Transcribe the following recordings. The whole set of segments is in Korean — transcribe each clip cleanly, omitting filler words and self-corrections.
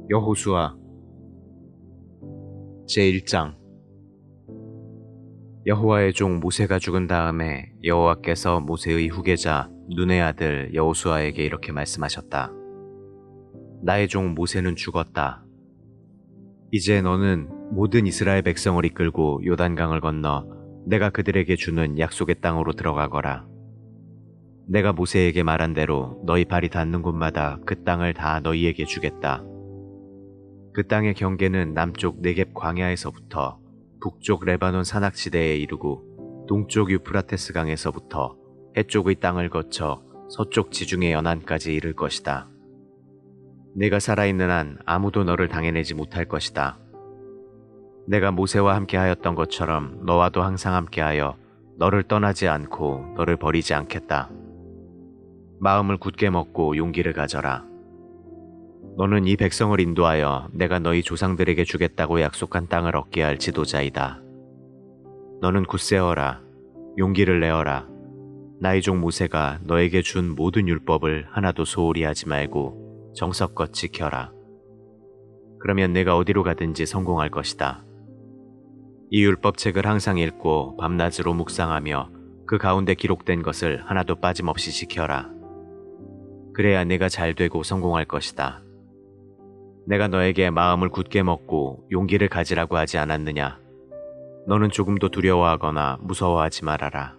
여호수아 제1장. 여호와의 종 모세가 죽은 다음에 여호와께서 모세의 후계자 눈의 아들 여호수아에게 이렇게 말씀하셨다. 나의 종 모세는 죽었다. 이제 너는 모든 이스라엘 백성을 이끌고 요단강을 건너 내가 그들에게 주는 약속의 땅으로 들어가거라. 내가 모세에게 말한 대로 너희 발이 닿는 곳마다 그 땅을 다 너희에게 주겠다. 그 땅의 경계는 남쪽 네겝 광야에서부터 북쪽 레바논 산악지대에 이르고 동쪽 유프라테스 강에서부터 해쪽의 땅을 거쳐 서쪽 지중해 연안까지 이를 것이다. 내가 살아있는 한 아무도 너를 당해내지 못할 것이다. 내가 모세와 함께하였던 것처럼 너와도 항상 함께하여 너를 떠나지 않고 너를 버리지 않겠다. 마음을 굳게 먹고 용기를 가져라. 너는 이 백성을 인도하여 내가 너희 조상들에게 주겠다고 약속한 땅을 얻게 할 지도자이다. 너는 굳세어라. 용기를 내어라. 나의 종 모세가 너에게 준 모든 율법을 하나도 소홀히 하지 말고 정석껏 지켜라. 그러면 내가 어디로 가든지 성공할 것이다. 이 율법책을 항상 읽고 밤낮으로 묵상하며 그 가운데 기록된 것을 하나도 빠짐없이 지켜라. 그래야 내가 잘 되고 성공할 것이다. 내가 너에게 마음을 굳게 먹고 용기를 가지라고 하지 않았느냐? 너는 조금도 두려워하거나 무서워하지 말아라.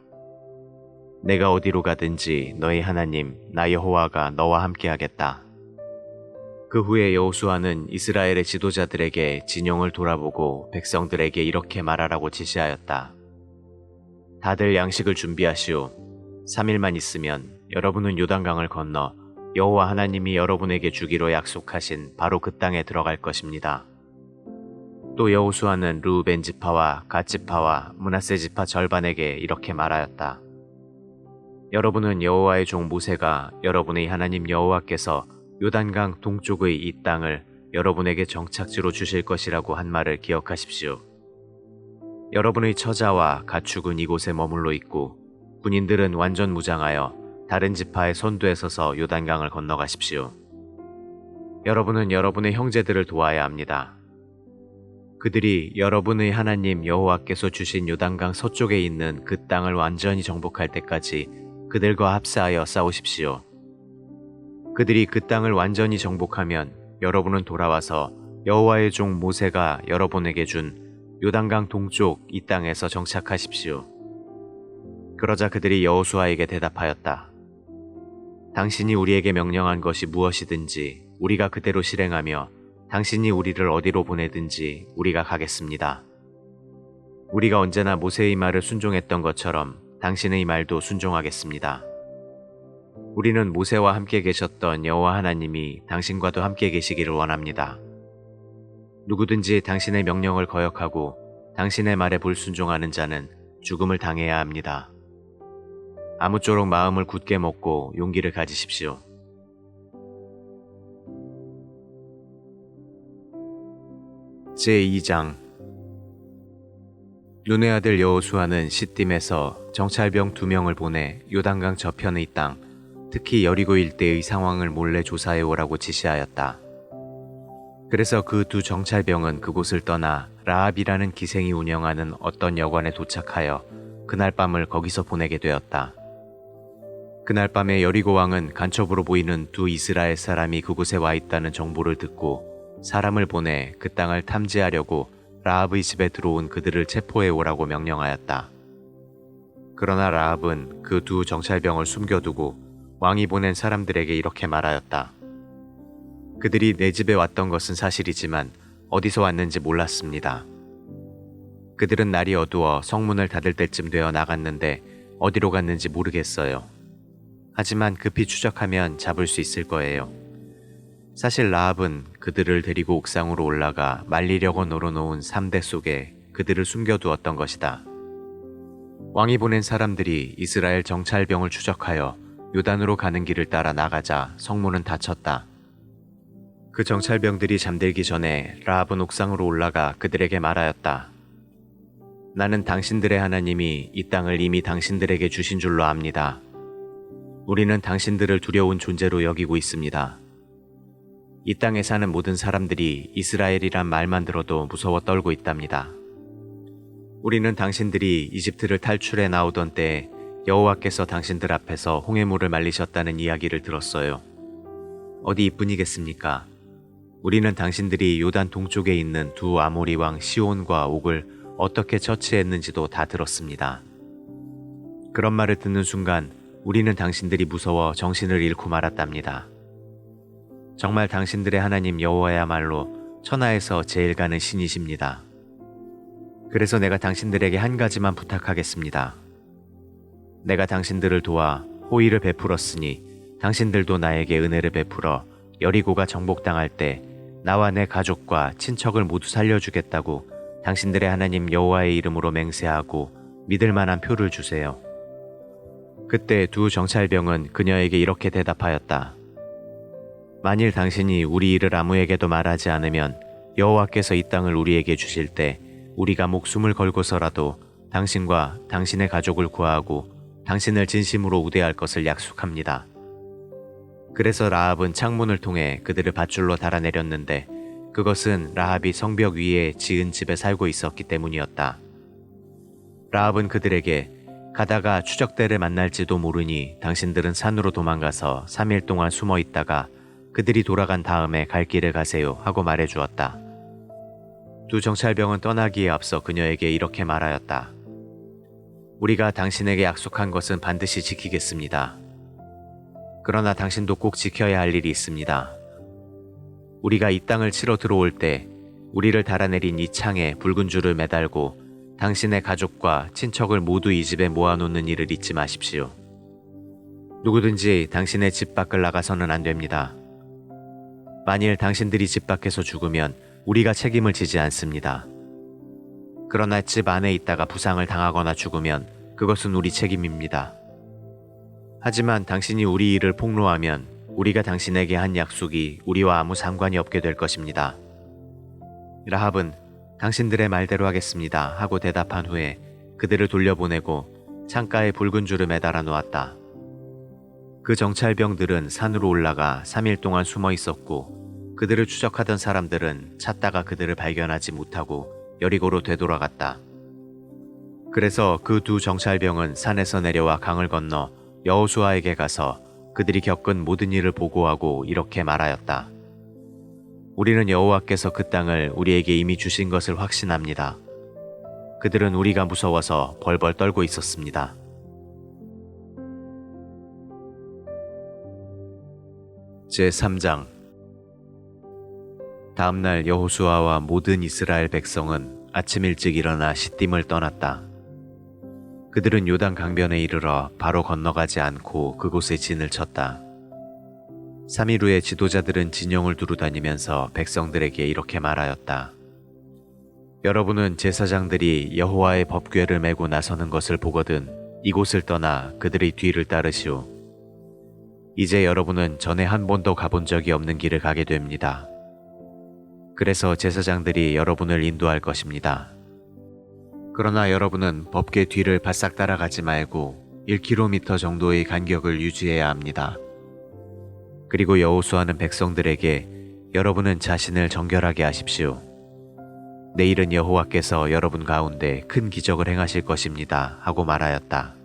내가 어디로 가든지 너희 하나님 나 여호와가 너와 함께하겠다. 그 후에 여호수아는 이스라엘의 지도자들에게 진영을 돌아보고 백성들에게 이렇게 말하라고 지시하였다. 다들 양식을 준비하시오. 3일만 있으면 여러분은 요단강을 건너 여호와 하나님이 여러분에게 주기로 약속하신 바로 그 땅에 들어갈 것입니다. 또 여호수아는 르우벤 지파와 갓 지파와 므낫세 지파 절반에게 이렇게 말하였다. 여러분은 여호와의 종 모세가 여러분의 하나님 여호와께서 요단강 동쪽의 이 땅을 여러분에게 정착지로 주실 것이라고 한 말을 기억하십시오. 여러분의 처자와 가축은 이곳에 머물러 있고 군인들은 완전 무장하여 다른 지파의 선두에 서서 요단강을 건너가십시오. 여러분은 여러분의 형제들을 도와야 합니다. 그들이 여러분의 하나님 여호와께서 주신 요단강 서쪽에 있는 그 땅을 완전히 정복할 때까지 그들과 합세하여 싸우십시오. 그들이 그 땅을 완전히 정복하면 여러분은 돌아와서 여호와의 종 모세가 여러분에게 준 요단강 동쪽 이 땅에서 정착하십시오. 그러자 그들이 여호수아에게 대답하였다. 당신이 우리에게 명령한 것이 무엇이든지 우리가 그대로 실행하며 당신이 우리를 어디로 보내든지 우리가 가겠습니다. 우리가 언제나 모세의 말을 순종했던 것처럼 당신의 말도 순종하겠습니다. 우리는 모세와 함께 계셨던 여호와 하나님이 당신과도 함께 계시기를 원합니다. 누구든지 당신의 명령을 거역하고 당신의 말에 불순종하는 자는 죽음을 당해야 합니다. 아무쪼록 마음을 굳게 먹고 용기를 가지십시오. 제2장. 눈의 아들 여호수아는 시딤에서 정찰병 2명을 보내 요단강 저편의 땅, 특히 여리고 일대의 상황을 몰래 조사해 오라고 지시하였다. 그래서 그 2 정찰병은 그곳을 떠나 라합이라는 기생이 운영하는 어떤 여관에 도착하여 그날 밤을 거기서 보내게 되었다. 그날 밤에 여리고 왕은 간첩으로 보이는 2 이스라엘 사람이 그곳에 와 있다는 정보를 듣고 사람을 보내 그 땅을 탐지하려고 라합의 집에 들어온 그들을 체포해 오라고 명령하였다. 그러나 라합은 그 2 정찰병을 숨겨두고 왕이 보낸 사람들에게 이렇게 말하였다. 그들이 내 집에 왔던 것은 사실이지만 어디서 왔는지 몰랐습니다. 그들은 날이 어두워 성문을 닫을 때쯤 되어 나갔는데 어디로 갔는지 모르겠어요. 하지만 급히 추적하면 잡을 수 있을 거예요. 사실 라합은 그들을 데리고 옥상으로 올라가 말리려고 널어놓은 3대 속에 그들을 숨겨두었던 것이다. 왕이 보낸 사람들이 이스라엘 정찰병을 추적하여 요단으로 가는 길을 따라 나가자 성문은 닫혔다. 그 정찰병들이 잠들기 전에 라합은 옥상으로 올라가 그들에게 말하였다. 나는 당신들의 하나님이 이 땅을 이미 당신들에게 주신 줄로 압니다. 우리는 당신들을 두려운 존재로 여기고 있습니다. 이 땅에 사는 모든 사람들이 이스라엘이란 말만 들어도 무서워 떨고 있답니다. 우리는 당신들이 이집트를 탈출해 나오던 때 여호와께서 당신들 앞에서 홍해물을 말리셨다는 이야기를 들었어요. 어디 이뿐이겠습니까? 우리는 당신들이 요단 동쪽에 있는 두 아모리 왕 시온과 옥을 어떻게 처치했는지도 다 들었습니다. 그런 말을 듣는 순간 우리는 당신들이 무서워 정신을 잃고 말았답니다. 정말 당신들의 하나님 여호와야말로 천하에서 제일 가는 신이십니다. 그래서 내가 당신들에게 한 가지만 부탁하겠습니다. 내가 당신들을 도와 호의를 베풀었으니 당신들도 나에게 은혜를 베풀어 여리고가 정복당할 때 나와 내 가족과 친척을 모두 살려주겠다고 당신들의 하나님 여호와의 이름으로 맹세하고 믿을 만한 표를 주세요. 그때 두 정찰병은 그녀에게 이렇게 대답하였다. 만일 당신이 우리 일을 아무에게도 말하지 않으면 여호와께서 이 땅을 우리에게 주실 때 우리가 목숨을 걸고서라도 당신과 당신의 가족을 구하고 당신을 진심으로 우대할 것을 약속합니다. 그래서 라합은 창문을 통해 그들을 밧줄로 달아내렸는데 그것은 라합이 성벽 위에 지은 집에 살고 있었기 때문이었다. 라합은 그들에게 가다가 추적대를 만날지도 모르니 당신들은 산으로 도망가서 3일 동안 숨어 있다가 그들이 돌아간 다음에 갈 길을 가세요 하고 말해주었다. 두 정찰병은 떠나기에 앞서 그녀에게 이렇게 말하였다. 우리가 당신에게 약속한 것은 반드시 지키겠습니다. 그러나 당신도 꼭 지켜야 할 일이 있습니다. 우리가 이 땅을 치러 들어올 때 우리를 달아내린 이 창에 붉은 줄을 매달고 당신의 가족과 친척을 모두 이 집에 모아놓는 일을 잊지 마십시오. 누구든지 당신의 집 밖을 나가서는 안 됩니다. 만일 당신들이 집 밖에서 죽으면 우리가 책임을 지지 않습니다. 그러나 집 안에 있다가 부상을 당하거나 죽으면 그것은 우리 책임입니다. 하지만 당신이 우리 일을 폭로하면 우리가 당신에게 한 약속이 우리와 아무 상관이 없게 될 것입니다. 라합은 당신들의 말대로 하겠습니다 하고 대답한 후에 그들을 돌려보내고 창가에 붉은 줄을 매달아 놓았다. 그 정찰병들은 산으로 올라가 3일 동안 숨어 있었고 그들을 추적하던 사람들은 찾다가 그들을 발견하지 못하고 여리고로 되돌아갔다. 그래서 그 두 정찰병은 산에서 내려와 강을 건너 여호수아에게 가서 그들이 겪은 모든 일을 보고하고 이렇게 말하였다. 우리는 여호와께서 그 땅을 우리에게 이미 주신 것을 확신합니다. 그들은 우리가 무서워서 벌벌 떨고 있었습니다. 제3장. 다음날 여호수아와 모든 이스라엘 백성은 아침 일찍 일어나 시딤을 떠났다. 그들은 요단 강변에 이르러 바로 건너가지 않고 그곳에 진을 쳤다. 3일 후에 지도자들은 진영을 두루다니면서 백성들에게 이렇게 말하였다. 여러분은 제사장들이 여호와의 법궤를 메고 나서는 것을 보거든 이곳을 떠나 그들의 뒤를 따르시오. 이제 여러분은 전에 한 번도 가본 적이 없는 길을 가게 됩니다. 그래서 제사장들이 여러분을 인도할 것입니다. 그러나 여러분은 법궤 뒤를 바싹 따라가지 말고 1km 정도의 간격을 유지해야 합니다. 그리고 여호수아는 백성들에게 여러분은 자신을 정결하게 하십시오. 내일은 여호와께서 여러분 가운데 큰 기적을 행하실 것입니다 하고 말하였다.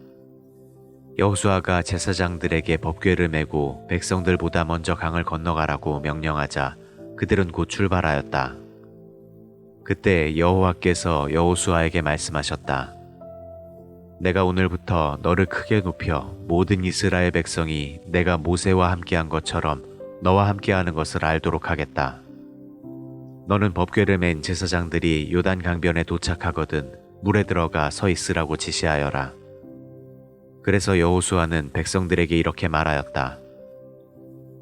여호수아가 제사장들에게 법궤를 메고 백성들보다 먼저 강을 건너가라고 명령하자 그들은 곧 출발하였다. 그때 여호와께서 여호수아에게 말씀하셨다. 내가 오늘부터 너를 크게 높여 모든 이스라엘 백성이 내가 모세와 함께한 것처럼 너와 함께하는 것을 알도록 하겠다. 너는 법궤를 맨 제사장들이 요단 강변에 도착하거든 물에 들어가 서 있으라고 지시하여라. 그래서 여호수아는 백성들에게 이렇게 말하였다.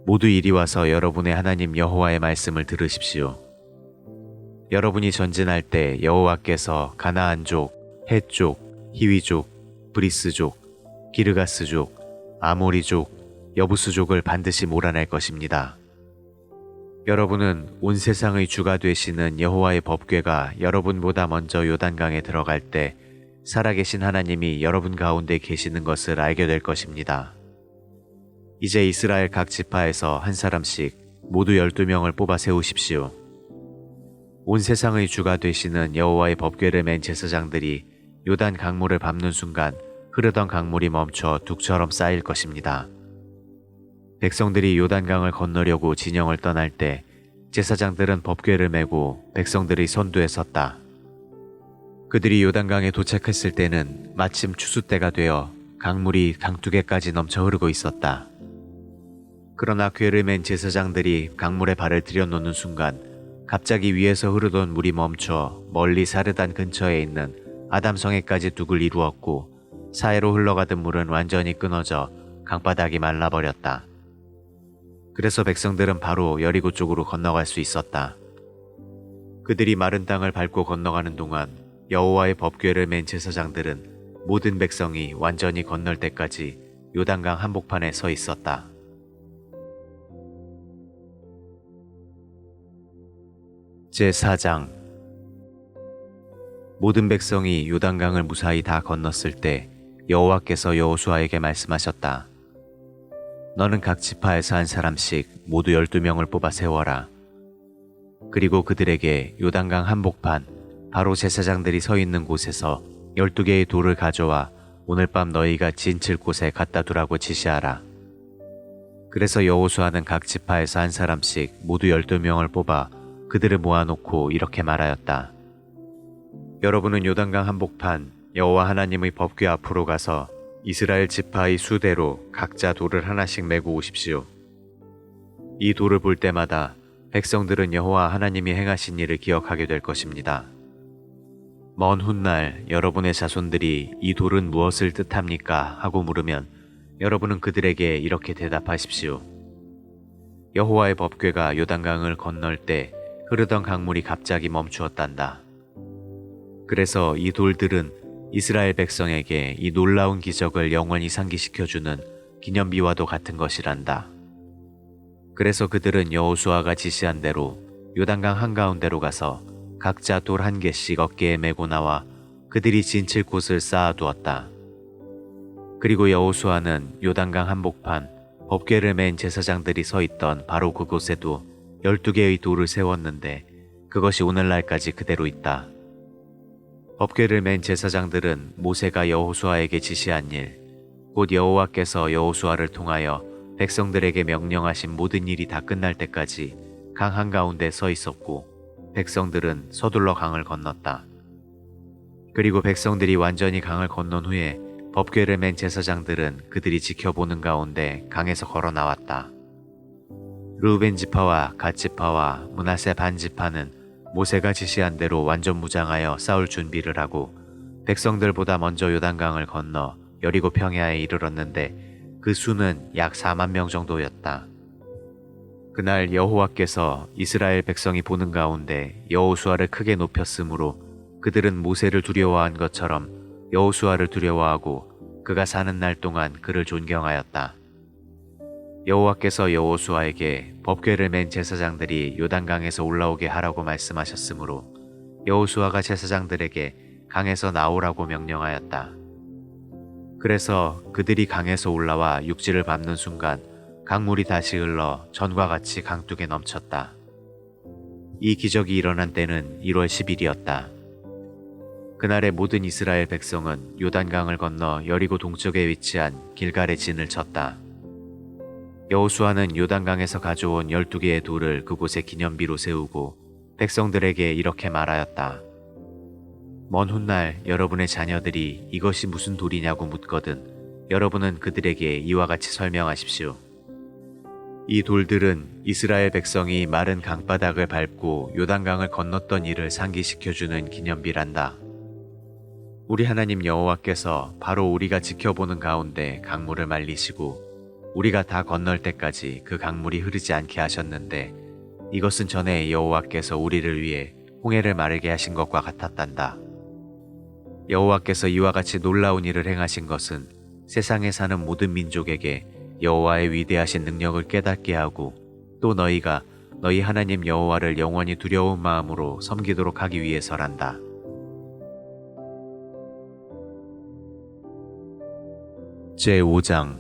모두 이리 와서 여러분의 하나님 여호와의 말씀을 들으십시오. 여러분이 전진할 때 여호와께서 가나안족, 헷족, 히위족, 브리스족, 기르가스족, 아모리족, 여부스족을 반드시 몰아낼 것입니다. 여러분은 온 세상의 주가 되시는 여호와의 법궤가 여러분보다 먼저 요단강에 들어갈 때 살아계신 하나님이 여러분 가운데 계시는 것을 알게 될 것입니다. 이제 이스라엘 각 지파에서 한 사람씩 모두 12명을 뽑아 세우십시오. 온 세상의 주가 되시는 여호와의 법궤를 맨 제사장들이 요단 강물을 밟는 순간 흐르던 강물이 멈춰 둑처럼 쌓일 것입니다. 백성들이 요단강을 건너려고 진영을 떠날 때 제사장들은 법궤를 메고 백성들의 선두에 섰다. 그들이 요단강에 도착했을 때는 마침 추수 때가 되어 강물이 강두개까지 넘쳐 흐르고 있었다. 그러나 궤를 맨 제사장들이 강물에 발을 들여놓는 순간 갑자기 위에서 흐르던 물이 멈춰 멀리 사르단 근처에 있는 아담성에까지 둑을 이루었고 사해로 흘러가던 물은 완전히 끊어져 강바닥이 말라버렸다. 그래서 백성들은 바로 여리고 쪽으로 건너갈 수 있었다. 그들이 마른 땅을 밟고 건너가는 동안 여호와의 법궤를 맨 제사장들은 모든 백성이 완전히 건널 때까지 요단강 한복판에 서 있었다. 제4장. 모든 백성이 요단강을 무사히 다 건넜을 때 여호와께서 여호수아에게 말씀하셨다. 너는 각 지파에서 한 사람씩 모두 12명을 뽑아 세워라. 그리고 그들에게 요단강 한복판 바로 제사장들이 서 있는 곳에서 12개의 돌을 가져와 오늘 밤 너희가 진칠 곳에 갖다 두라고 지시하라. 그래서 여호수아는 각 지파에서 한 사람씩 모두 12명을 뽑아 그들을 모아놓고 이렇게 말하였다. 여러분은 요단강 한복판 여호와 하나님의 법궤 앞으로 가서 이스라엘 지파의 수대로 각자 돌을 하나씩 메고 오십시오. 이 돌을 볼 때마다 백성들은 여호와 하나님이 행하신 일을 기억하게 될 것입니다. 먼 훗날 여러분의 자손들이 이 돌은 무엇을 뜻합니까? 하고 물으면 여러분은 그들에게 이렇게 대답하십시오. 여호와의 법궤가 요단강을 건널 때 흐르던 강물이 갑자기 멈추었단다. 그래서 이 돌들은 이스라엘 백성에게 이 놀라운 기적을 영원히 상기시켜주는 기념비와도 같은 것이란다. 그래서 그들은 여호수아가 지시한 대로 요단강 한가운데로 가서 각자 돌 한 개씩 어깨에 메고 나와 그들이 진칠 곳을 쌓아두었다. 그리고 여호수아는 요단강 한복판 법궤를 맨 제사장들이 서 있던 바로 그곳에도 12개의 돌을 세웠는데 그것이 오늘날까지 그대로 있다. 법궤를 맨 제사장들은 모세가 여호수아에게 지시한 일, 곧 여호와께서 여호수아를 통하여 백성들에게 명령하신 모든 일이 다 끝날 때까지 강 한가운데 서 있었고 백성들은 서둘러 강을 건넜다. 그리고 백성들이 완전히 강을 건넌 후에 법궤를 맨 제사장들은 그들이 지켜보는 가운데 강에서 걸어 나왔다. 르우벤 지파와 갓 지파와 므낫세 반 지파는 모세가 지시한 대로 완전 무장하여 싸울 준비를 하고 백성들보다 먼저 요단강을 건너 여리고 평야에 이르렀는데 그 수는 약 4만 명 정도였다. 그날 여호와께서 이스라엘 백성이 보는 가운데 여호수아를 크게 높였으므로 그들은 모세를 두려워한 것처럼 여호수아를 두려워하고 그가 사는 날 동안 그를 존경하였다. 여호와께서 여호수아에게 법궤를 맨 제사장들이 요단강에서 올라오게 하라고 말씀하셨으므로 여호수아가 제사장들에게 강에서 나오라고 명령하였다. 그래서 그들이 강에서 올라와 육지를 밟는 순간 강물이 다시 흘러 전과 같이 강둑에 넘쳤다. 이 기적이 일어난 때는 1월 10일이었다. 그날의 모든 이스라엘 백성은 요단강을 건너 여리고 동쪽에 위치한 길갈에 진을 쳤다. 여호수아는 요단강에서 가져온 12개의 돌을 그곳에 기념비로 세우고 백성들에게 이렇게 말하였다. 먼 훗날 여러분의 자녀들이 이것이 무슨 돌이냐고 묻거든 여러분은 그들에게 이와 같이 설명하십시오. 이 돌들은 이스라엘 백성이 마른 강바닥을 밟고 요단강을 건넜던 일을 상기시켜주는 기념비란다. 우리 하나님 여호와께서 바로 우리가 지켜보는 가운데 강물을 말리시고 우리가 다 건널 때까지 그 강물이 흐르지 않게 하셨는데 이것은 전에 여호와께서 우리를 위해 홍해를 마르게 하신 것과 같았단다. 여호와께서 이와 같이 놀라운 일을 행하신 것은 세상에 사는 모든 민족에게 여호와의 위대하신 능력을 깨닫게 하고 또 너희가 너희 하나님 여호와를 영원히 두려운 마음으로 섬기도록 하기 위해서란다. 제5장.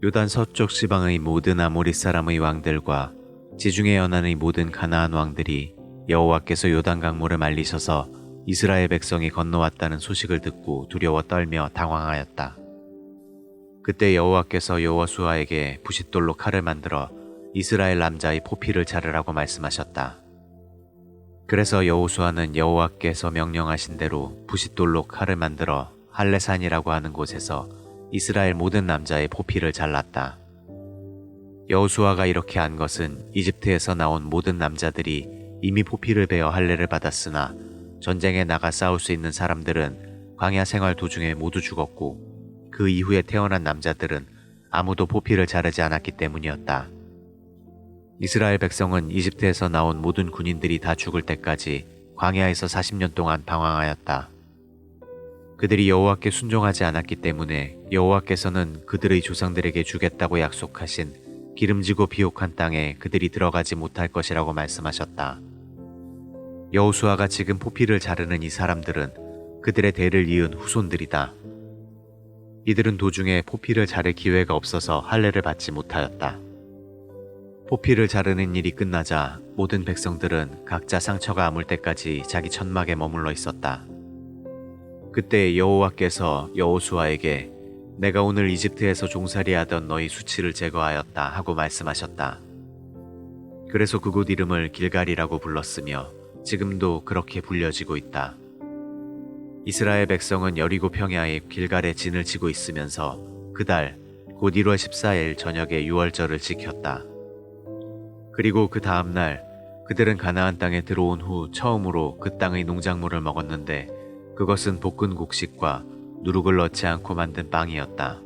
요단 서쪽 지방의 모든 아모리 사람의 왕들과 지중해 연안의 모든 가나안 왕들이 여호와께서 요단 강물을 말리셔서 이스라엘 백성이 건너왔다는 소식을 듣고 두려워 떨며 당황하였다. 그때 여호와께서 여호수아에게 부싯돌로 칼을 만들어 이스라엘 남자의 포피를 자르라고 말씀하셨다. 그래서 여호수아는 여호와께서 명령하신 대로 부싯돌로 칼을 만들어 할레산이라고 하는 곳에서 이스라엘 모든 남자의 포피를 잘랐다. 여호수아가 이렇게 한 것은 이집트에서 나온 모든 남자들이 이미 포피를 베어 할례를 받았으나 전쟁에 나가 싸울 수 있는 사람들은 광야 생활 도중에 모두 죽었고 그 이후에 태어난 남자들은 아무도 포피를 자르지 않았기 때문이었다. 이스라엘 백성은 이집트에서 나온 모든 군인들이 다 죽을 때까지 광야에서 40년 동안 방황하였다. 그들이 여호와께 순종하지 않았기 때문에 여호와께서는 그들의 조상들에게 주겠다고 약속하신 기름지고 비옥한 땅에 그들이 들어가지 못할 것이라고 말씀하셨다. 여호수아가 지금 포피를 자르는 이 사람들은 그들의 대를 이은 후손들이다. 이들은 도중에 포피를 자를 기회가 없어서 할례를 받지 못하였다. 포피를 자르는 일이 끝나자 모든 백성들은 각자 상처가 아물 때까지 자기 천막에 머물러 있었다. 그때 여호와께서 여호수아에게 내가 오늘 이집트에서 종살이하던 너희 수치를 제거하였다 하고 말씀하셨다. 그래서 그곳 이름을 길갈이라고 불렀으며 지금도 그렇게 불려지고 있다. 이스라엘 백성은 여리고 평야의 길갈에 진을 치고 있으면서 그달 곧 1월 14일 저녁에 유월절을 지켰다. 그리고 그 다음날 그들은 가나안 땅에 들어온 후 처음으로 그 땅의 농작물을 먹었는데 그것은 볶은 곡식과 누룩을 넣지 않고 만든 빵이었다.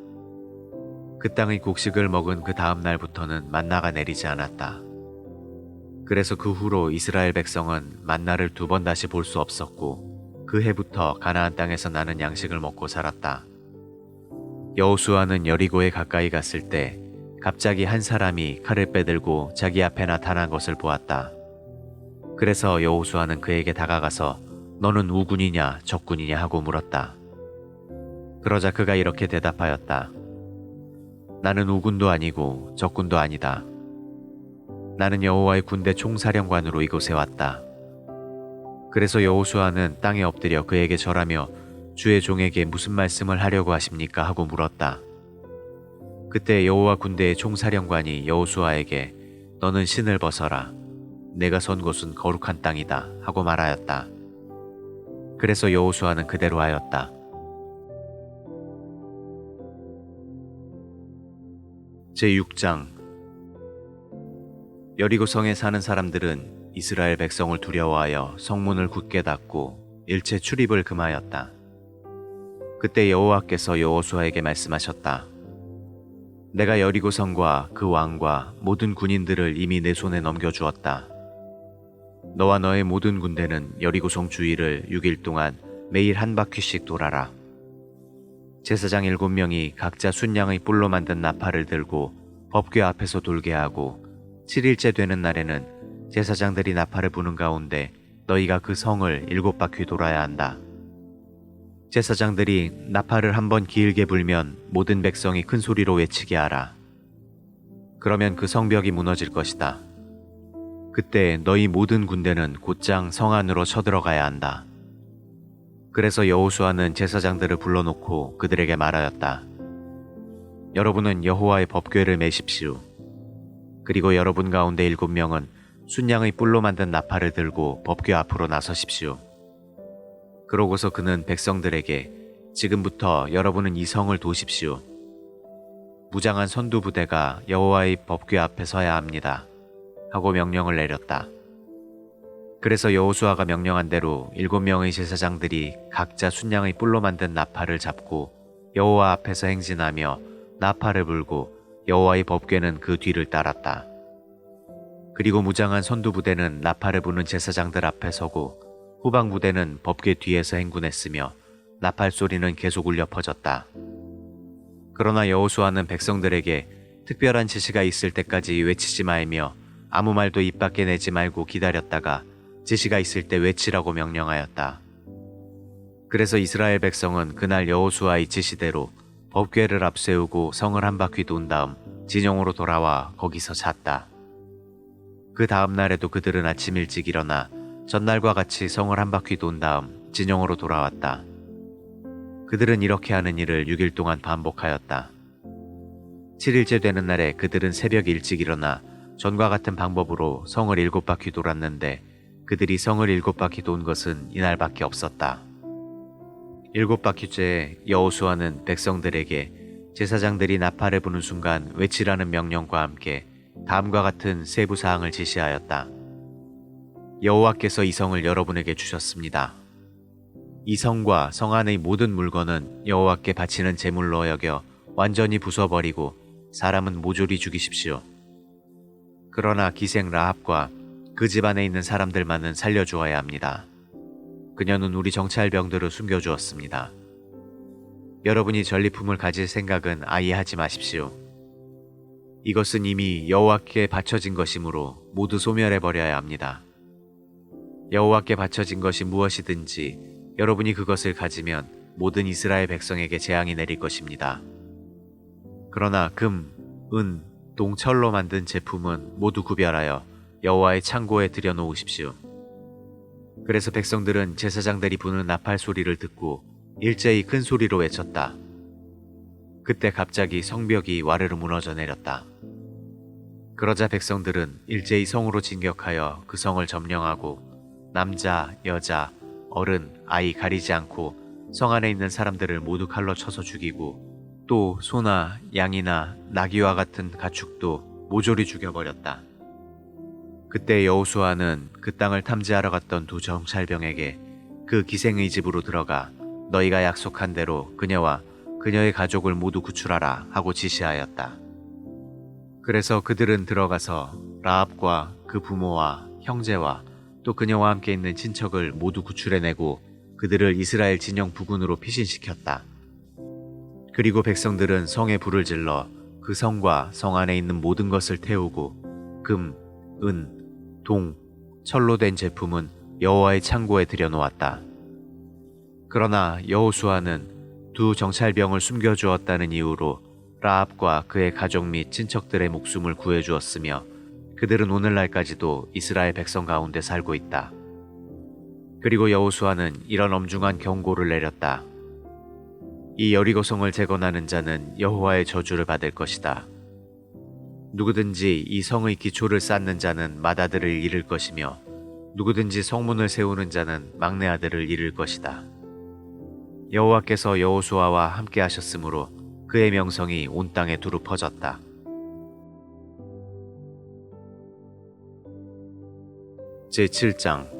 그 땅의 곡식을 먹은 그 다음날부터는 만나가 내리지 않았다. 그래서 그 후로 이스라엘 백성은 만나를 2번 다시 볼 수 없었고 그 해부터 가나안 땅에서 나는 양식을 먹고 살았다. 여호수아는 여리고에 가까이 갔을 때 갑자기 한 사람이 칼을 빼들고 자기 앞에 나타난 것을 보았다. 그래서 여호수아는 그에게 다가가서 너는 우군이냐 적군이냐 하고 물었다. 그러자 그가 이렇게 대답하였다. 나는 우군도 아니고 적군도 아니다. 나는 여호와의 군대 총사령관으로 이곳에 왔다. 그래서 여호수아는 땅에 엎드려 그에게 절하며 주의 종에게 무슨 말씀을 하려고 하십니까 하고 물었다. 그때 여호와 군대의 총사령관이 여호수아에게 너는 신을 벗어라. 내가 선 곳은 거룩한 땅이다 하고 말하였다. 그래서 여호수아는 그대로 하였다. 제6장 여리고성에 사는 사람들은 이스라엘 백성을 두려워하여 성문을 굳게 닫고 일체 출입을 금하였다. 그때 여호와께서 여호수아에게 말씀하셨다. 내가 여리고성과 그 왕과 모든 군인들을 이미 내 손에 넘겨주었다. 너와 너의 모든 군대는 여리고성 주위를 6일 동안 매일 한 바퀴씩 돌아라. 제사장 7명이 각자 순양의 뿔로 만든 나팔을 들고 법궤 앞에서 돌게 하고 7일째 되는 날에는 제사장들이 나팔을 부는 가운데 너희가 그 성을 7바퀴 돌아야 한다. 제사장들이 나팔을 한번 길게 불면 모든 백성이 큰 소리로 외치게 하라. 그러면 그 성벽이 무너질 것이다. 그때 너희 모든 군대는 곧장 성 안으로 쳐들어가야 한다. 그래서 여호수아는 제사장들을 불러놓고 그들에게 말하였다. 여러분은 여호와의 법궤를 메십시오. 그리고 여러분 가운데 7명은 순양의 뿔로 만든 나팔을 들고 법궤 앞으로 나서십시오. 그러고서 그는 백성들에게 지금부터 여러분은 이 성을 도십시오. 무장한 선두 부대가 여호와의 법궤 앞에 서야 합니다. 하고 명령을 내렸다. 그래서 여호수아가 명령한 대로 7명의 제사장들이 각자 순양의 뿔로 만든 나팔을 잡고 여호와 앞에서 행진하며 나팔을 불고 여호와의 법궤는 그 뒤를 따랐다. 그리고 무장한 선두 부대는 나팔을 부는 제사장들 앞에 서고 후방 부대는 법궤 뒤에서 행군했으며 나팔 소리는 계속 울려 퍼졌다. 그러나 여호수아는 백성들에게 특별한 지시가 있을 때까지 외치지 말며 아무 말도 입 밖에 내지 말고 기다렸다가 지시가 있을 때 외치라고 명령하였다. 그래서 이스라엘 백성은 그날 여호수아의 지시대로 법궤를 앞세우고 성을 한 바퀴 돈 다음 진영으로 돌아와 거기서 잤다. 그 다음 날에도 그들은 아침 일찍 일어나 전날과 같이 성을 한 바퀴 돈 다음 진영으로 돌아왔다. 그들은 이렇게 하는 일을 6일 동안 반복하였다. 7일째 되는 날에 그들은 새벽 일찍 일어나 전과 같은 방법으로 성을 7바퀴 돌았는데 그들이 성을 7바퀴 돈 것은 이날밖에 없었다. 7바퀴째에 여호수아는 백성들에게 제사장들이 나팔을 부는 순간 외치라는 명령과 함께 다음과 같은 세부 사항을 지시하였다. 여호와께서 이 성을 여러분에게 주셨습니다. 이 성과 성 안의 모든 물건은 여호와께 바치는 제물로 여겨 완전히 부숴버리고 사람은 모조리 죽이십시오. 그러나 기생 라합과 그 집안에 있는 사람들만은 살려주어야 합니다. 그녀는 우리 정찰병들을 숨겨주었습니다. 여러분이 전리품을 가질 생각은 아예 하지 마십시오. 이것은 이미 여호와께 바쳐진 것이므로 모두 소멸해버려야 합니다. 여호와께 바쳐진 것이 무엇이든지 여러분이 그것을 가지면 모든 이스라엘 백성에게 재앙이 내릴 것입니다. 그러나 금, 은, 동, 철로 만든 제품은 모두 구별하여 여호와의 창고에 들여놓으십시오. 그래서 백성들은 제사장들이 부는 나팔 소리를 듣고 일제히 큰 소리로 외쳤다. 그때 갑자기 성벽이 와르르 무너져 내렸다. 그러자 백성들은 일제히 성으로 진격하여 그 성을 점령하고 남자, 여자, 어른, 아이 가리지 않고 성 안에 있는 사람들을 모두 칼로 쳐서 죽이고 또 소나 양이나 나귀와 같은 가축도 모조리 죽여버렸다. 그때 여호수아는 그 땅을 탐지하러 갔던 두 정찰병에게 그 기생의 집으로 들어가 너희가 약속한 대로 그녀와 그녀의 가족을 모두 구출하라 하고 지시하였다. 그래서 그들은 들어가서 라합과 그 부모와 형제와 또 그녀와 함께 있는 친척을 모두 구출해내고 그들을 이스라엘 진영 부근으로 피신시켰다. 그리고 백성들은 성에 불을 질러 그 성과 성 안에 있는 모든 것을 태우고 금, 은, 동, 철로 된 제품은 여호와의 창고에 들여놓았다. 그러나 여호수아는 두 정찰병을 숨겨주었다는 이유로 라합과 그의 가족 및 친척들의 목숨을 구해주었으며 그들은 오늘날까지도 이스라엘 백성 가운데 살고 있다. 그리고 여호수아는 이런 엄중한 경고를 내렸다. 이 여리고성을 재건하는 자는 여호와의 저주를 받을 것이다. 누구든지 이 성의 기초를 쌓는 자는 맏아들을 잃을 것이며 누구든지 성문을 세우는 자는 막내 아들을 잃을 것이다. 여호와께서 여호수아와 함께 하셨으므로 그의 명성이 온 땅에 두루 퍼졌다. 제7장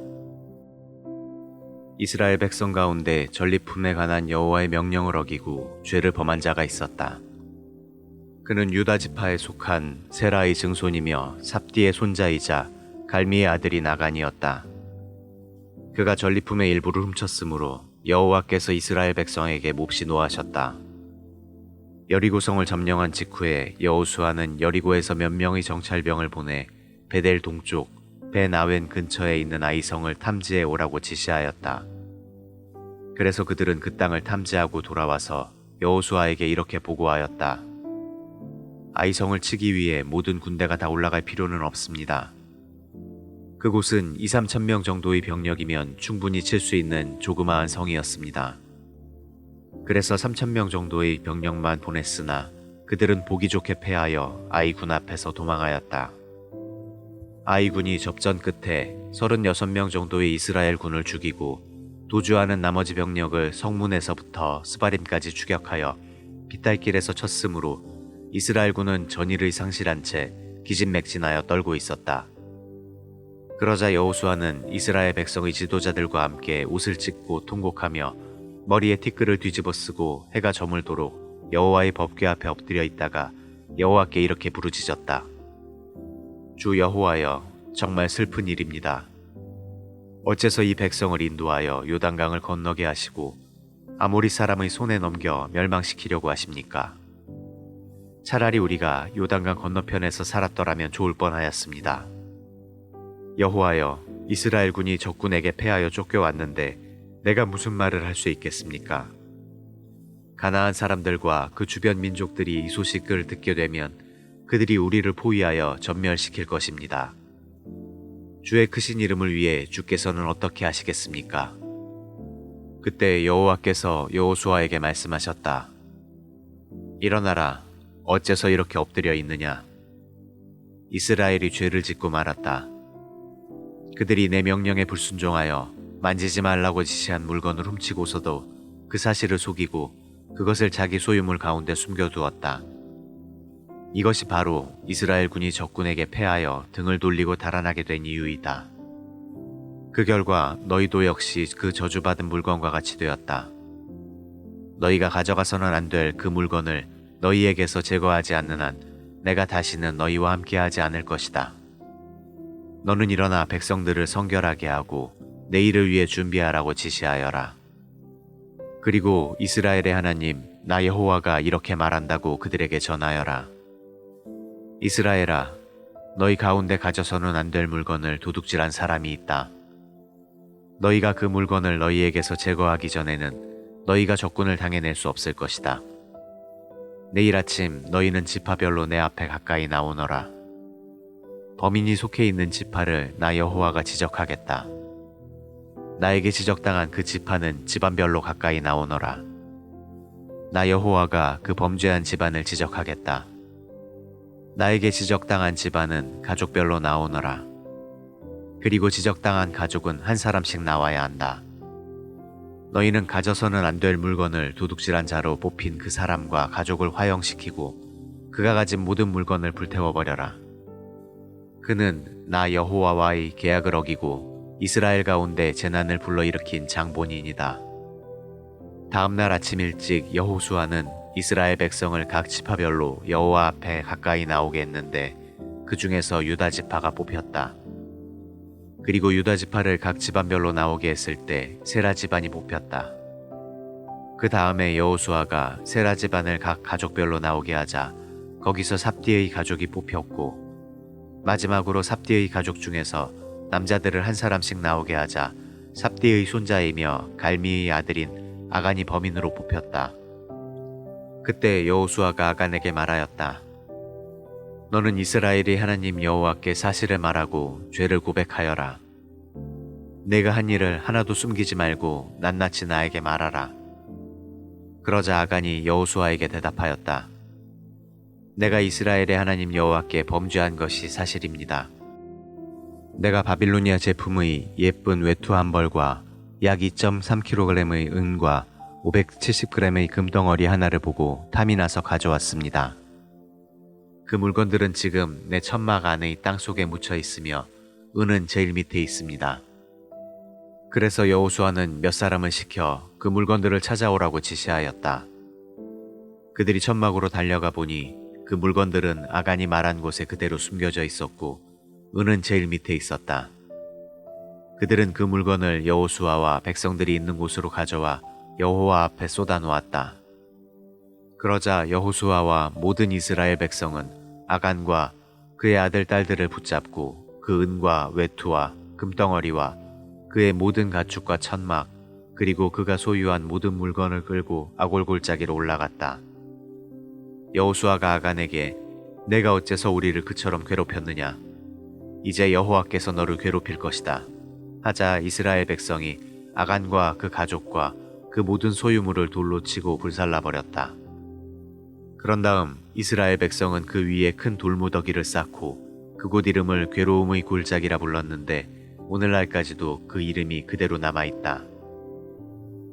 이스라엘 백성 가운데 전리품에 관한 여호와의 명령을 어기고 죄를 범한 자가 있었다. 그는 유다 지파에 속한 세라의 증손이며 삽디의 손자이자 갈미의 아들이 나간이었다. 그가 전리품의 일부를 훔쳤으므로 여호와께서 이스라엘 백성에게 몹시 노하셨다. 여리고성을 점령한 직후에 여호수아는 여리고에서 몇 명의 정찰병을 보내 베델 동쪽 베나웬 근처에 있는 아이성을 탐지해 오라고 지시하였다. 그래서 그들은 그 땅을 탐지하고 돌아와서 여호수아에게 이렇게 보고하였다. 아이성을 치기 위해 모든 군대가 다 올라갈 필요는 없습니다. 그곳은 2~3천 명 정도의 병력이면 충분히 칠 수 있는 조그마한 성이었습니다. 그래서 3천 명 정도의 병력만 보냈으나 그들은 보기 좋게 패하여 아이군 앞에서 도망하였다. 아이군이 접전 끝에 36명 정도의 이스라엘 군을 죽이고 도주하는 나머지 병력을 성문에서부터 스바림까지 추격하여 빗달길에서 쳤으므로 이스라엘군은 전의를 상실한 채 기진맥진하여 떨고 있었다. 그러자 여호수아는 이스라엘 백성의 지도자들과 함께 옷을 찢고 통곡하며 머리에 티끌을 뒤집어 쓰고 해가 저물도록 여호와의 법궤 앞에 엎드려 있다가 여호와께 이렇게 부르짖었다. 주 여호와여, 정말 슬픈 일입니다. 어째서 이 백성을 인도하여 요단강을 건너게 하시고 아모리 사람의 손에 넘겨 멸망시키려고 하십니까? 차라리 우리가 요단강 건너편에서 살았더라면 좋을 뻔하였습니다. 여호와여, 이스라엘 군이 적군에게 패하여 쫓겨왔는데 내가 무슨 말을 할 수 있겠습니까? 가나안 사람들과 그 주변 민족들이 이 소식을 듣게 되면 그들이 우리를 포위하여 전멸시킬 것입니다. 주의 크신 이름을 위해 주께서는 어떻게 하시겠습니까? 그때 여호와께서 여호수아에게 말씀하셨다. 일어나라. 어째서 이렇게 엎드려 있느냐? 이스라엘이 죄를 짓고 말았다. 그들이 내 명령에 불순종하여 만지지 말라고 지시한 물건을 훔치고서도 그 사실을 속이고 그것을 자기 소유물 가운데 숨겨두었다. 이것이 바로 이스라엘 군이 적군에게 패하여 등을 돌리고 달아나게 된 이유이다. 그 결과 너희도 역시 그 저주받은 물건과 같이 되었다. 너희가 가져가서는 안 될 그 물건을 너희에게서 제거하지 않는 한 내가 다시는 너희와 함께하지 않을 것이다. 너는 일어나 백성들을 성결하게 하고 내일을 위해 준비하라고 지시하여라. 그리고 이스라엘의 하나님 나 여호와가 이렇게 말한다고 그들에게 전하여라. 이스라엘아, 너희 가운데 가져서는 안 될 물건을 도둑질한 사람이 있다. 너희가 그 물건을 너희에게서 제거하기 전에는 너희가 적군을 당해낼 수 없을 것이다. 내일 아침 너희는 지파별로 내 앞에 가까이 나오너라. 범인이 속해 있는 지파를 나 여호와가 지적하겠다. 나에게 지적당한 그 지파는 집안별로 가까이 나오너라. 나 여호와가 그 범죄한 집안을 지적하겠다. 나에게 지적당한 집안은 가족별로 나오너라. 그리고 지적당한 가족은 한 사람씩 나와야 한다. 너희는 가져서는 안 될 물건을 도둑질한 자로 뽑힌 그 사람과 가족을 화형시키고 그가 가진 모든 물건을 불태워버려라. 그는 나 여호와와의 계약을 어기고 이스라엘 가운데 재난을 불러일으킨 장본인이다. 다음날 아침 일찍 여호수아는 이스라엘 백성을 각 지파별로 여호와 앞에 가까이 나오게 했는데 그 중에서 유다 지파가 뽑혔다. 그리고 유다 지파를 각 집안별로 나오게 했을 때 세라 집안이 뽑혔다. 그 다음에 여호수아가 세라 집안을 각 가족별로 나오게 하자 거기서 삽디의 가족이 뽑혔고 마지막으로 삽디의 가족 중에서 남자들을 한 사람씩 나오게 하자 삽디의 손자이며 갈미의 아들인 아간이 범인으로 뽑혔다. 그때 여호수아가 아간에게 말하였다. 너는 이스라엘의 하나님 여호와께 사실을 말하고 죄를 고백하여라. 내가 한 일을 하나도 숨기지 말고 낱낱이 나에게 말하라. 그러자 아간이 여호수아에게 대답하였다. 내가 이스라엘의 하나님 여호와께 범죄한 것이 사실입니다. 내가 바빌로니아 제품의 예쁜 외투 한 벌과 약 2.3kg의 은과 570g의 금덩어리 하나를 보고 탐이 나서 가져왔습니다. 그 물건들은 지금 내 천막 안의 땅속에 묻혀 있으며 은은 제일 밑에 있습니다. 그래서 여호수아는 몇 사람을 시켜 그 물건들을 찾아오라고 지시하였다. 그들이 천막으로 달려가 보니 그 물건들은 아간이 말한 곳에 그대로 숨겨져 있었고 은은 제일 밑에 있었다. 그들은 그 물건을 여호수아와 백성들이 있는 곳으로 가져와 여호와 앞에 쏟아놓았다. 그러자 여호수아와 모든 이스라엘 백성은 아간과 그의 아들 딸들을 붙잡고 그 은과 외투와 금덩어리와 그의 모든 가축과 천막 그리고 그가 소유한 모든 물건을 끌고 아골골짜기로 올라갔다. 여호수아가 아간에게 내가 어째서 우리를 그처럼 괴롭혔느냐? 이제 여호와께서 너를 괴롭힐 것이다. 하자 이스라엘 백성이 아간과 그 가족과 그 모든 소유물을 돌로 치고 불살라버렸다. 그런 다음 이스라엘 백성은 그 위에 큰 돌무더기를 쌓고 그곳 이름을 괴로움의 골짜기라 불렀는데 오늘날까지도 그 이름이 그대로 남아있다.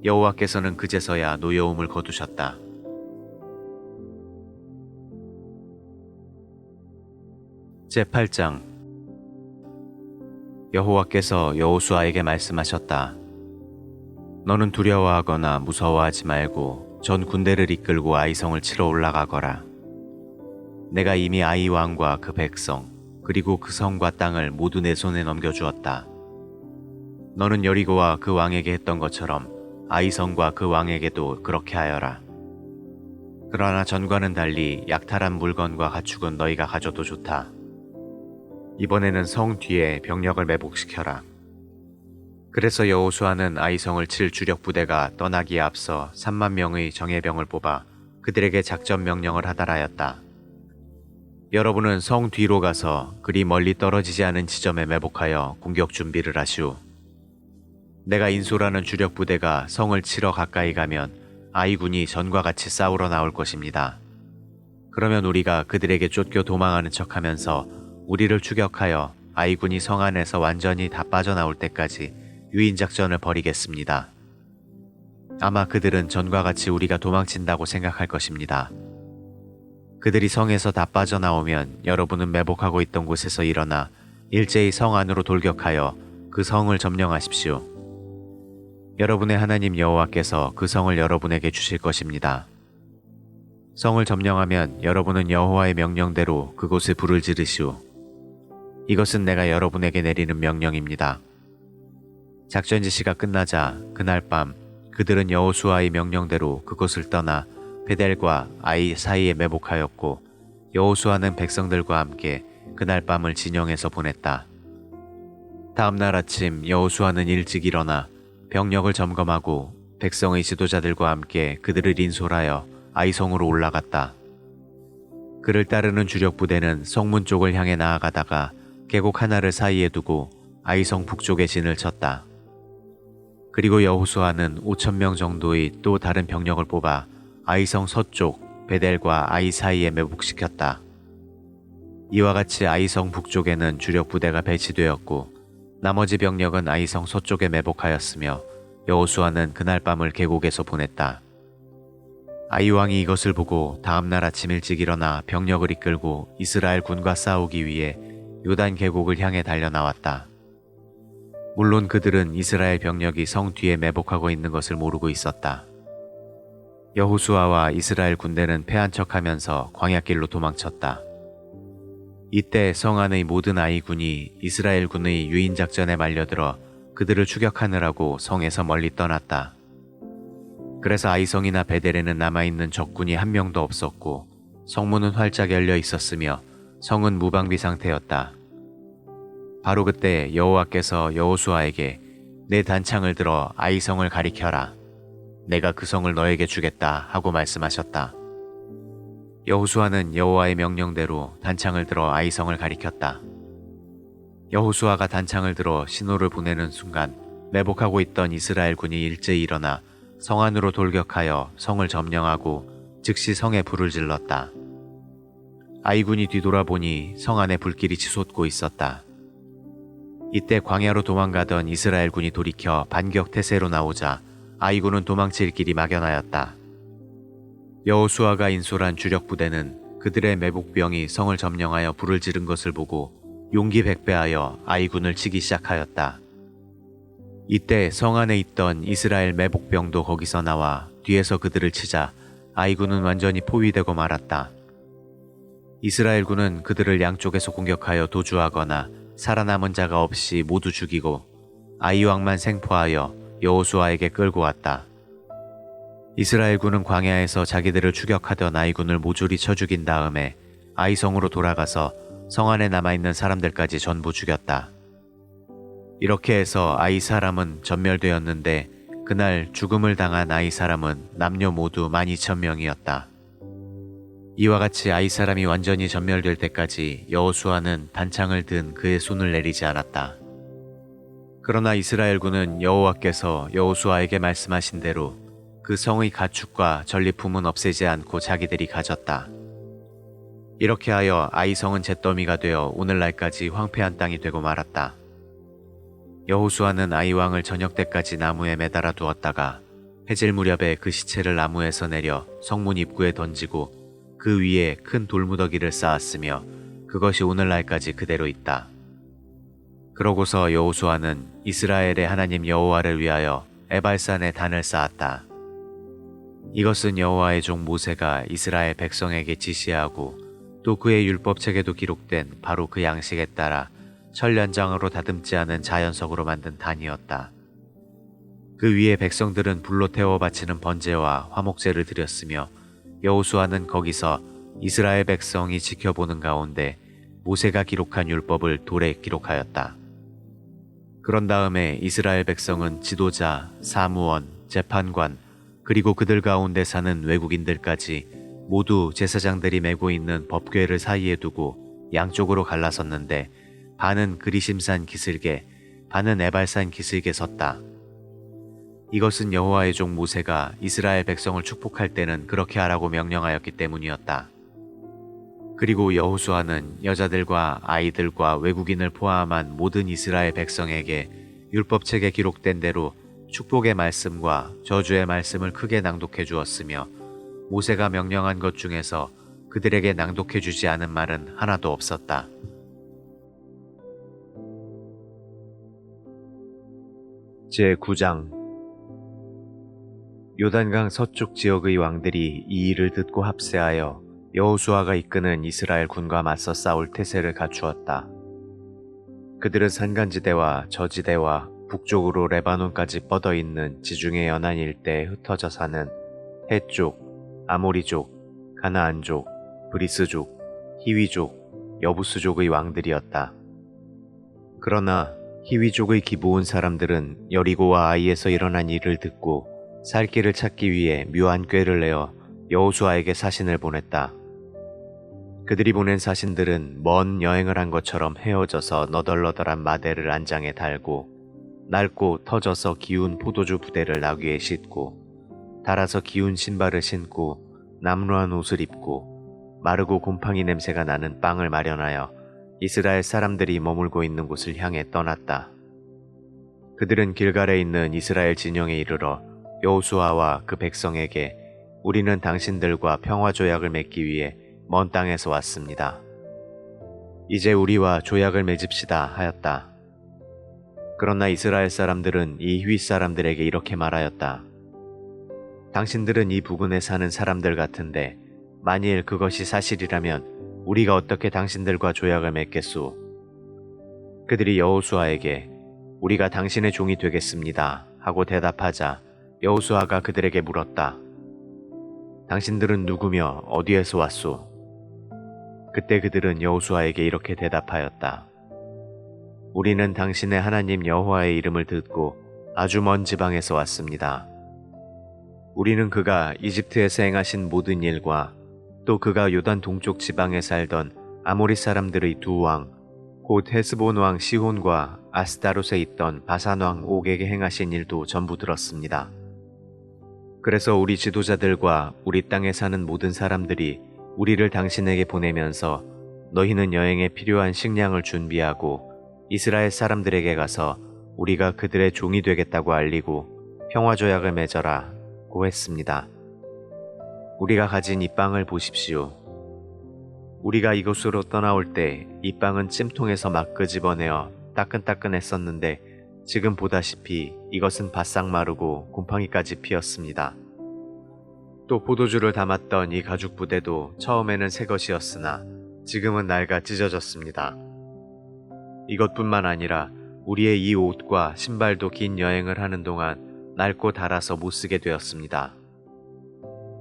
여호와께서는 그제서야 노여움을 거두셨다. 제8장 여호와께서 여호수아에게 말씀하셨다. 너는 두려워하거나 무서워하지 말고 전 군대를 이끌고 아이성을 치러 올라가거라. 내가 이미 아이 왕과 그 백성 그리고 그 성과 땅을 모두 내 손에 넘겨주었다. 너는 여리고와 그 왕에게 했던 것처럼 아이성과 그 왕에게도 그렇게 하여라. 그러나 전과는 달리 약탈한 물건과 가축은 너희가 가져도 좋다. 이번에는 성 뒤에 병력을 매복시켜라. 그래서 여호수아는 아이성을 칠 주력 부대가 떠나기에 앞서 3만 명의 정예병을 뽑아 그들에게 작전 명령을 하달하였다. 여러분은 성 뒤로 가서 그리 멀리 떨어지지 않은 지점에 매복하여 공격 준비를 하시오. 내가 인솔하는 주력 부대가 성을 치러 가까이 가면 아이군이 전과 같이 싸우러 나올 것입니다. 그러면 우리가 그들에게 쫓겨 도망하는 척하면서 우리를 추격하여 아이군이 성 안에서 완전히 다 빠져나올 때까지 유인작전을 벌이겠습니다. 아마 그들은 전과 같이 우리가 도망친다고 생각할 것입니다. 그들이 성에서 다 빠져나오면 여러분은 매복하고 있던 곳에서 일어나 일제히 성 안으로 돌격하여 그 성을 점령하십시오. 여러분의 하나님 여호와께서 그 성을 여러분에게 주실 것입니다. 성을 점령하면 여러분은 여호와의 명령대로 그곳에 불을 지르시오. 이것은 내가 여러분에게 내리는 명령입니다. 작전 지시가 끝나자 그날 밤 그들은 여호수아의 명령대로 그곳을 떠나 베델과 아이 사이에 매복하였고 여호수아는 백성들과 함께 그날 밤을 진영에서 보냈다. 다음 날 아침 여호수아는 일찍 일어나 병력을 점검하고 백성의 지도자들과 함께 그들을 인솔하여 아이성으로 올라갔다. 그를 따르는 주력 부대는 성문 쪽을 향해 나아가다가 계곡 하나를 사이에 두고 아이성 북쪽에 진을 쳤다. 그리고 여호수아는 5,000명 정도의 또 다른 병력을 뽑아 아이성 서쪽 베델과 아이 사이에 매복시켰다. 이와 같이 아이성 북쪽에는 주력 부대가 배치되었고 나머지 병력은 아이성 서쪽에 매복하였으며 여호수아는 그날 밤을 계곡에서 보냈다. 아이 왕이 이것을 보고 다음날 아침 일찍 일어나 병력을 이끌고 이스라엘 군과 싸우기 위해 요단 계곡을 향해 달려나왔다. 물론 그들은 이스라엘 병력이 성 뒤에 매복하고 있는 것을 모르고 있었다. 여호수아와 이스라엘 군대는 패한 척하면서 광야길로 도망쳤다. 이때 성 안의 모든 아이군이 이스라엘 군의 유인작전에 말려들어 그들을 추격하느라고 성에서 멀리 떠났다. 그래서 아이성이나 베델에는 남아있는 적군이 한 명도 없었고 성문은 활짝 열려 있었으며 성은 무방비 상태였다. 바로 그때 여호와께서 여호수아에게 내 단창을 들어 아이성을 가리켜라. 내가 그 성을 너에게 주겠다 하고 말씀하셨다. 여호수아는 여호와의 명령대로 단창을 들어 아이성을 가리켰다. 여호수아가 단창을 들어 신호를 보내는 순간 매복하고 있던 이스라엘 군이 일제히 일어나 성 안으로 돌격하여 성을 점령하고 즉시 성에 불을 질렀다. 아이군이 뒤돌아보니 성 안에 불길이 치솟고 있었다. 이때 광야로 도망가던 이스라엘 군이 돌이켜 반격 태세로 나오자 아이군은 도망칠 길이 막연하였다. 여호수아가 인솔한 주력 부대는 그들의 매복병이 성을 점령하여 불을 지른 것을 보고 용기 백배하여 아이군을 치기 시작하였다. 이때 성 안에 있던 이스라엘 매복병도 거기서 나와 뒤에서 그들을 치자 아이군은 완전히 포위되고 말았다. 이스라엘 군은 그들을 양쪽에서 공격하여 도주하거나 살아남은 자가 없이 모두 죽이고 아이 왕만 생포하여 여호수아에게 끌고 왔다. 이스라엘 군은 광야에서 자기들을 추격하던 아이군을 모조리 쳐 죽인 다음에 아이성으로 돌아가서 성 안에 남아있는 사람들까지 전부 죽였다. 이렇게 해서 아이 사람은 전멸되었는데 그날 죽음을 당한 아이 사람은 남녀 모두 12,000명이었다. 이와 같이 아이 사람이 완전히 전멸될 때까지 여호수아는 단창을 든 그의 손을 내리지 않았다. 그러나 이스라엘 군은 여호와께서 여호수아에게 말씀하신 대로 그 성의 가축과 전리품은 없애지 않고 자기들이 가졌다. 이렇게 하여 아이성은 잿더미가 되어 오늘날까지 황폐한 땅이 되고 말았다. 여호수아는 아이 왕을 저녁 때까지 나무에 매달아 두었다가 해질 무렵에 그 시체를 나무에서 내려 성문 입구에 던지고 그 위에 큰 돌무더기를 쌓았으며 그것이 오늘날까지 그대로 있다. 그러고서 여호수아는 이스라엘의 하나님 여호와를 위하여 에발산에 단을 쌓았다. 이것은 여호와의 종 모세가 이스라엘 백성에게 지시하고 또 그의 율법책에도 기록된 바로 그 양식에 따라 철연장으로 다듬지 않은 자연석으로 만든 단이었다. 그 위에 백성들은 불로 태워 바치는 번제와 화목제를 드렸으며 여호수아는 거기서 이스라엘 백성이 지켜보는 가운데 모세가 기록한 율법을 돌에 기록하였다. 그런 다음에 이스라엘 백성은 지도자, 사무원, 재판관, 그리고 그들 가운데 사는 외국인들까지 모두 제사장들이 메고 있는 법궤를 사이에 두고 양쪽으로 갈라섰는데 반은 그리심산 기슭에, 반은 에발산 기슭에 섰다. 이것은 여호와의 종 모세가 이스라엘 백성을 축복할 때는 그렇게 하라고 명령하였기 때문이었다. 그리고 여호수아는 여자들과 아이들과 외국인을 포함한 모든 이스라엘 백성에게 율법책에 기록된 대로 축복의 말씀과 저주의 말씀을 크게 낭독해 주었으며 모세가 명령한 것 중에서 그들에게 낭독해 주지 않은 말은 하나도 없었다. 제9장 요단강 서쪽 지역의 왕들이 이 일을 듣고 합세하여 여호수아가 이끄는 이스라엘 군과 맞서 싸울 태세를 갖추었다. 그들은 산간지대와 저지대와 북쪽으로 레바논까지 뻗어 있는 지중해 연안 일대에 흩어져 사는 헷족, 아모리족, 가나안족, 브리스족, 히위족, 여부스족의 왕들이었다. 그러나 히위족의 기브온 사람들은 여리고와 아이에서 일어난 일을 듣고 살 길을 찾기 위해 묘한 꾀를 내어 여호수아에게 사신을 보냈다. 그들이 보낸 사신들은 먼 여행을 한 것처럼 헤어져서 너덜너덜한 마대를 안장에 달고 낡고 터져서 기운 포도주 부대를 나귀에 싣고 달아서 기운 신발을 신고 남루한 옷을 입고 마르고 곰팡이 냄새가 나는 빵을 마련하여 이스라엘 사람들이 머물고 있는 곳을 향해 떠났다. 그들은 길갈에 있는 이스라엘 진영에 이르러 여호수아와 그 백성에게 우리는 당신들과 평화조약을 맺기 위해 먼 땅에서 왔습니다. 이제 우리와 조약을 맺읍시다 하였다. 그러나 이스라엘 사람들은 이 히윗 사람들에게 이렇게 말하였다. 당신들은 이 부근에 사는 사람들 같은데 만일 그것이 사실이라면 우리가 어떻게 당신들과 조약을 맺겠소? 그들이 여호수아에게 우리가 당신의 종이 되겠습니다 하고 대답하자 여호수아가 그들에게 물었다. 당신들은 누구며 어디에서 왔소? 그때 그들은 여호수아에게 이렇게 대답하였다. 우리는 당신의 하나님 여호와의 이름을 듣고 아주 먼 지방에서 왔습니다. 우리는 그가 이집트에서 행하신 모든 일과 또 그가 요단 동쪽 지방에 살던 아모리 사람들의 두 왕, 곧 헤스본 왕 시혼과 아스타롯에 있던 바산 왕 옥에게 행하신 일도 전부 들었습니다. 그래서 우리 지도자들과 우리 땅에 사는 모든 사람들이 우리를 당신에게 보내면서 너희는 여행에 필요한 식량을 준비하고 이스라엘 사람들에게 가서 우리가 그들의 종이 되겠다고 알리고 평화조약을 맺어라 고 했습니다. 우리가 가진 이 빵을 보십시오. 우리가 이곳으로 떠나올 때 이 빵은 찜통에서 막 끄집어내어 따끈따끈했었는데 지금 보다시피 이것은 바싹 마르고 곰팡이까지 피었습니다. 또 포도주를 담았던 이 가죽 부대도 처음에는 새 것이었으나 지금은 낡아 찢어졌습니다. 이것뿐만 아니라 우리의 이 옷과 신발도 긴 여행을 하는 동안 낡고 닳아서 못 쓰게 되었습니다.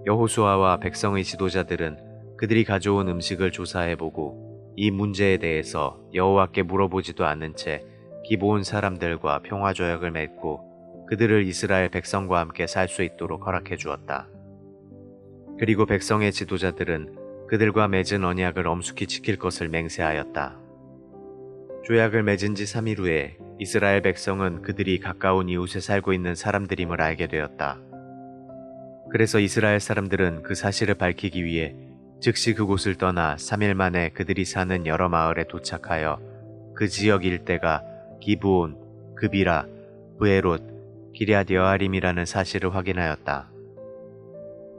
여호수아와 백성의 지도자들은 그들이 가져온 음식을 조사해보고 이 문제에 대해서 여호와께 물어보지도 않은 채 기브온 사람들과 평화조약을 맺고 그들을 이스라엘 백성과 함께 살 수 있도록 허락해 주었다. 그리고 백성의 지도자들은 그들과 맺은 언약을 엄숙히 지킬 것을 맹세하였다. 조약을 맺은 지 3일 후에 이스라엘 백성은 그들이 가까운 이웃에 살고 있는 사람들임을 알게 되었다. 그래서 이스라엘 사람들은 그 사실을 밝히기 위해 즉시 그곳을 떠나 3일 만에 그들이 사는 여러 마을에 도착하여 그 지역 일대가 기브온, 그비라, 브에롯, 기럇 여아림이라는 사실을 확인하였다.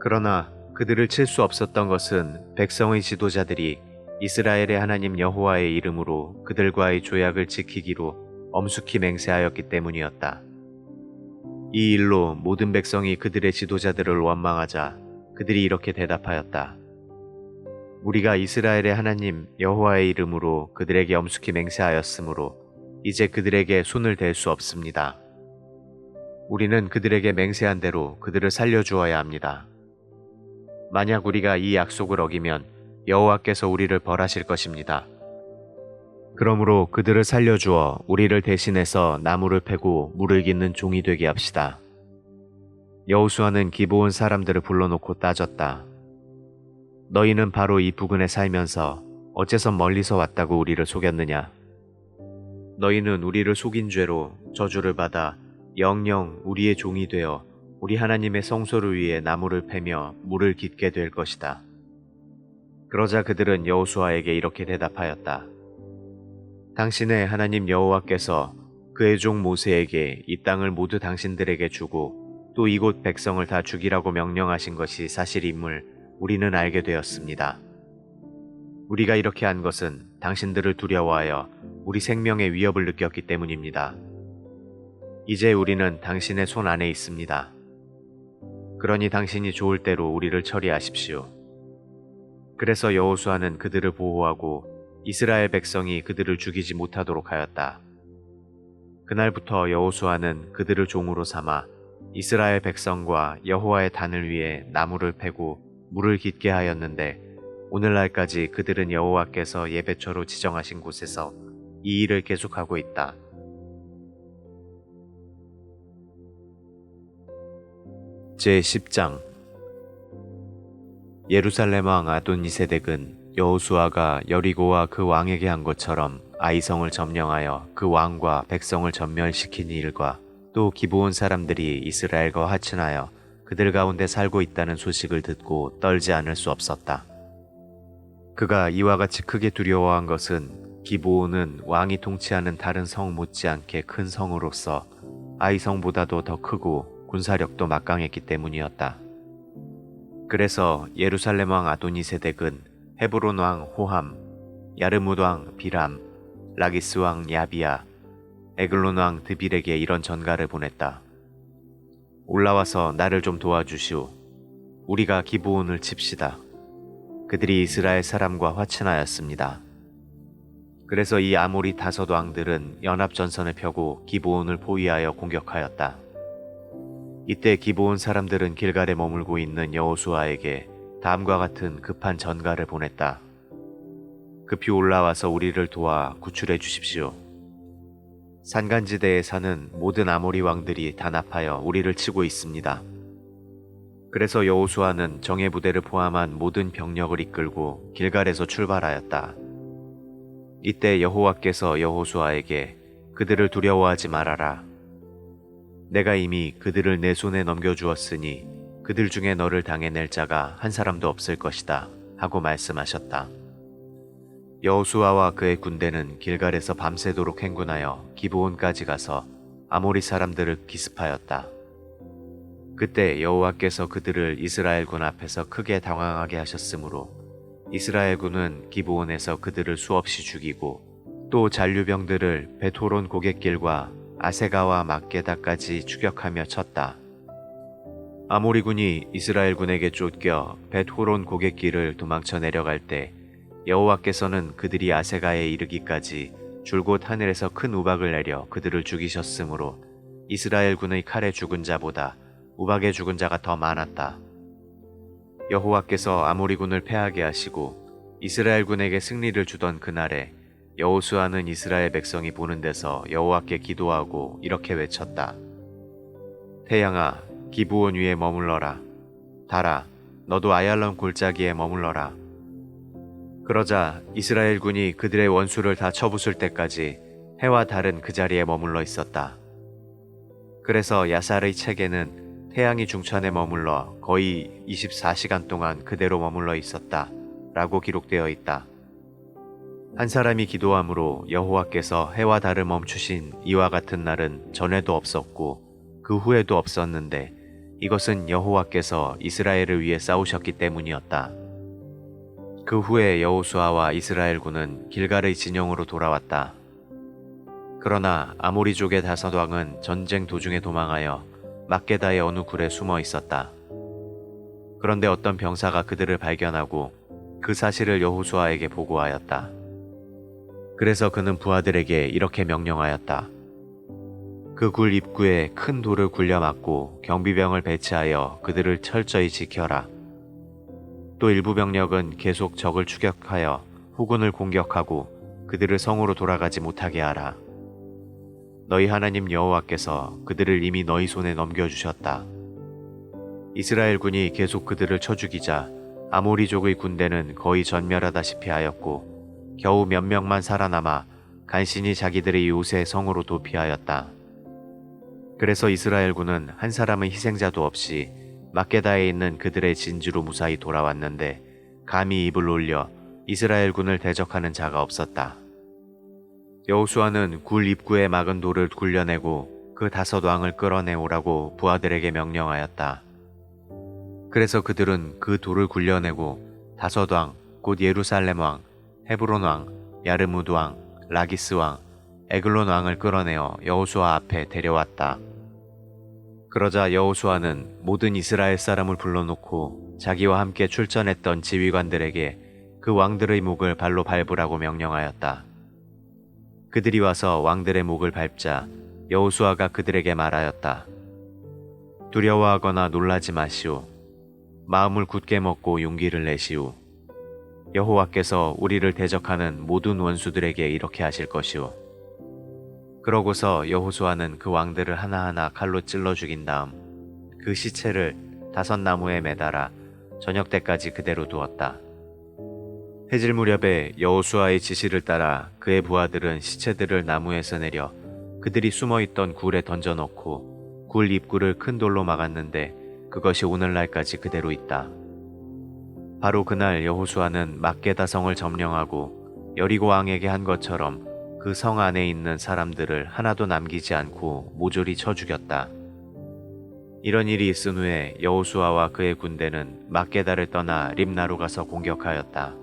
그러나 그들을 칠 수 없었던 것은 백성의 지도자들이 이스라엘의 하나님 여호와의 이름으로 그들과의 조약을 지키기로 엄숙히 맹세하였기 때문이었다. 이 일로 모든 백성이 그들의 지도자들을 원망하자 그들이 이렇게 대답하였다. 우리가 이스라엘의 하나님 여호와의 이름으로 그들에게 엄숙히 맹세하였으므로 이제 그들에게 손을 댈 수 없습니다. 우리는 그들에게 맹세한 대로 그들을 살려주어야 합니다. 만약 우리가 이 약속을 어기면 여호와께서 우리를 벌하실 것입니다. 그러므로 그들을 살려주어 우리를 대신해서 나무를 패고 물을 깃는 종이 되게 합시다. 여호수아는 기브온 사람들을 불러놓고 따졌다. 너희는 바로 이 부근에 살면서 어째서 멀리서 왔다고 우리를 속였느냐? 너희는 우리를 속인 죄로 저주를 받아 영영 우리의 종이 되어 우리 하나님의 성소를 위해 나무를 패며 물을 깃게 될 것이다. 그러자 그들은 여호수아에게 이렇게 대답하였다. 당신의 하나님 여호와께서 그의 종 모세에게 이 땅을 모두 당신들에게 주고 또 이곳 백성을 다 죽이라고 명령하신 것이 사실임을 우리는 알게 되었습니다. 우리가 이렇게 한 것은 당신들을 두려워하여 우리 생명의 위협을 느꼈기 때문입니다. 이제 우리는 당신의 손 안에 있습니다. 그러니 당신이 좋을 대로 우리를 처리하십시오. 그래서 여호수아는 그들을 보호하고 이스라엘 백성이 그들을 죽이지 못하도록 하였다. 그날부터 여호수아는 그들을 종으로 삼아 이스라엘 백성과 여호와의 단을 위해 나무를 패고 물을 깃게 하였는데 오늘날까지 그들은 여호와께서 예배처로 지정하신 곳에서 이 일을 계속하고 있다. 제10장 예루살렘 왕 아도니세덱은 여호수아가 여리고와 그 왕에게 한 것처럼 아이성을 점령하여 그 왕과 백성을 전멸시킨 일과 또 기브온 사람들이 이스라엘과 화친하여 그들 가운데 살고 있다는 소식을 듣고 떨지 않을 수 없었다. 그가 이와 같이 크게 두려워한 것은 기브온은 왕이 통치하는 다른 성 못지않게 큰 성으로서 아이성보다도 더 크고 군사력도 막강했기 때문이었다. 그래서 예루살렘 왕 아도니세덱은 헤브론 왕 호함, 야르뭇 왕 비람, 라기스 왕 야비야, 에글론 왕 드빌에게 이런 전가를 보냈다. 올라와서 나를 좀 도와주시오. 우리가 기브온을 칩시다. 그들이 이스라엘 사람과 화친하였습니다. 그래서 이 아모리 다섯 왕들은 연합전선을 펴고 기브온을 포위하여 공격하였다. 이때 기브온 사람들은 길갈에 머물고 있는 여호수아에게 다음과 같은 급한 전가를 보냈다. 급히 올라와서 우리를 도와 구출해 주십시오. 산간지대에 사는 모든 아모리 왕들이 단합하여 우리를 치고 있습니다. 그래서 여호수아는 정예 부대를 포함한 모든 병력을 이끌고 길갈에서 출발하였다. 이때 여호와께서 여호수아에게 그들을 두려워하지 말아라. 내가 이미 그들을 내 손에 넘겨주었으니 그들 중에 너를 당해낼 자가 한 사람도 없을 것이다 하고 말씀하셨다. 여호수아와 그의 군대는 길갈에서 밤새도록 행군하여 기브온까지 가서 아모리 사람들을 기습하였다. 그때 여호와께서 그들을 이스라엘군 앞에서 크게 당황하게 하셨으므로 이스라엘군은 기브온에서 그들을 수없이 죽이고 또 잔류병들을 베토론 고갯길과 아세가와 막게다까지 추격하며 쳤다. 아모리군이 이스라엘군에게 쫓겨 벳호론 고갯길을 도망쳐 내려갈 때 여호와께서는 그들이 아세가에 이르기까지 줄곧 하늘에서 큰 우박을 내려 그들을 죽이셨으므로 이스라엘군의 칼에 죽은 자보다 우박에 죽은 자가 더 많았다. 여호와께서 아모리군을 패하게 하시고 이스라엘군에게 승리를 주던 그날에 여호수아는 이스라엘 백성이 보는 데서 여호와께 기도하고 이렇게 외쳤다. 태양아, 기브온 위에 머물러라. 달아, 너도 아얄론 골짜기에 머물러라. 그러자 이스라엘군이 그들의 원수를 다 쳐부술 때까지 해와 달은 그 자리에 머물러 있었다. 그래서 야살의 책에는 태양이 중천에 머물러 거의 24시간 동안 그대로 머물러 있었다 라고 기록되어 있다. 한 사람이 기도함으로 여호와께서 해와 달을 멈추신 이와 같은 날은 전에도 없었고 그 후에도 없었는데 이것은 여호와께서 이스라엘을 위해 싸우셨기 때문이었다. 그 후에 여호수아와 이스라엘군은 길갈의 진영으로 돌아왔다. 그러나 아모리족의 다섯 왕은 전쟁 도중에 도망하여 막게다의 어느 굴에 숨어 있었다. 그런데 어떤 병사가 그들을 발견하고 그 사실을 여호수아에게 보고하였다. 그래서 그는 부하들에게 이렇게 명령하였다. 그 굴 입구에 큰 돌을 굴려 막고 경비병을 배치하여 그들을 철저히 지켜라. 또 일부 병력은 계속 적을 추격하여 후군을 공격하고 그들을 성으로 돌아가지 못하게 하라. 너희 하나님 여호와께서 그들을 이미 너희 손에 넘겨주셨다. 이스라엘 군이 계속 그들을 쳐 죽이자 아모리족의 군대는 거의 전멸하다시피 하였고 겨우 몇 명만 살아남아 간신히 자기들의 요새 성으로 도피하였다. 그래서 이스라엘 군은 한 사람의 희생자도 없이 막게다에 있는 그들의 진주로 무사히 돌아왔는데 감히 입을 올려 이스라엘 군을 대적하는 자가 없었다. 여호수아는 굴 입구에 막은 돌을 굴려내고 그 5왕을 끌어내오라고 부하들에게 명령하였다. 그래서 그들은 그 돌을 굴려내고 5왕, 곧 예루살렘 왕, 헤브론 왕, 야르무드 왕, 라기스 왕, 에글론 왕을 끌어내어 여호수아 앞에 데려왔다. 그러자 여호수아는 모든 이스라엘 사람을 불러놓고 자기와 함께 출전했던 지휘관들에게 그 왕들의 목을 발로 밟으라고 명령하였다. 그들이 와서 왕들의 목을 밟자 여호수아가 그들에게 말하였다. 두려워하거나 놀라지 마시오. 마음을 굳게 먹고 용기를 내시오. 여호와께서 우리를 대적하는 모든 원수들에게 이렇게 하실 것이오. 그러고서 여호수아는 그 왕들을 하나하나 칼로 찔러 죽인 다음 그 시체를 5나무에 매달아 저녁 때까지 그대로 두었다. 해질 무렵에 여호수아의 지시를 따라 그의 부하들은 시체들을 나무에서 내려 그들이 숨어있던 굴에 던져넣고 굴 입구를 큰 돌로 막았는데 그것이 오늘날까지 그대로 있다. 바로 그날 여호수아는 막게다 성을 점령하고 여리고 왕에게 한 것처럼 그 성 안에 있는 사람들을 하나도 남기지 않고 모조리 쳐 죽였다. 이런 일이 있은 후에 여호수아와 그의 군대는 막게다를 떠나 림나로 가서 공격하였다.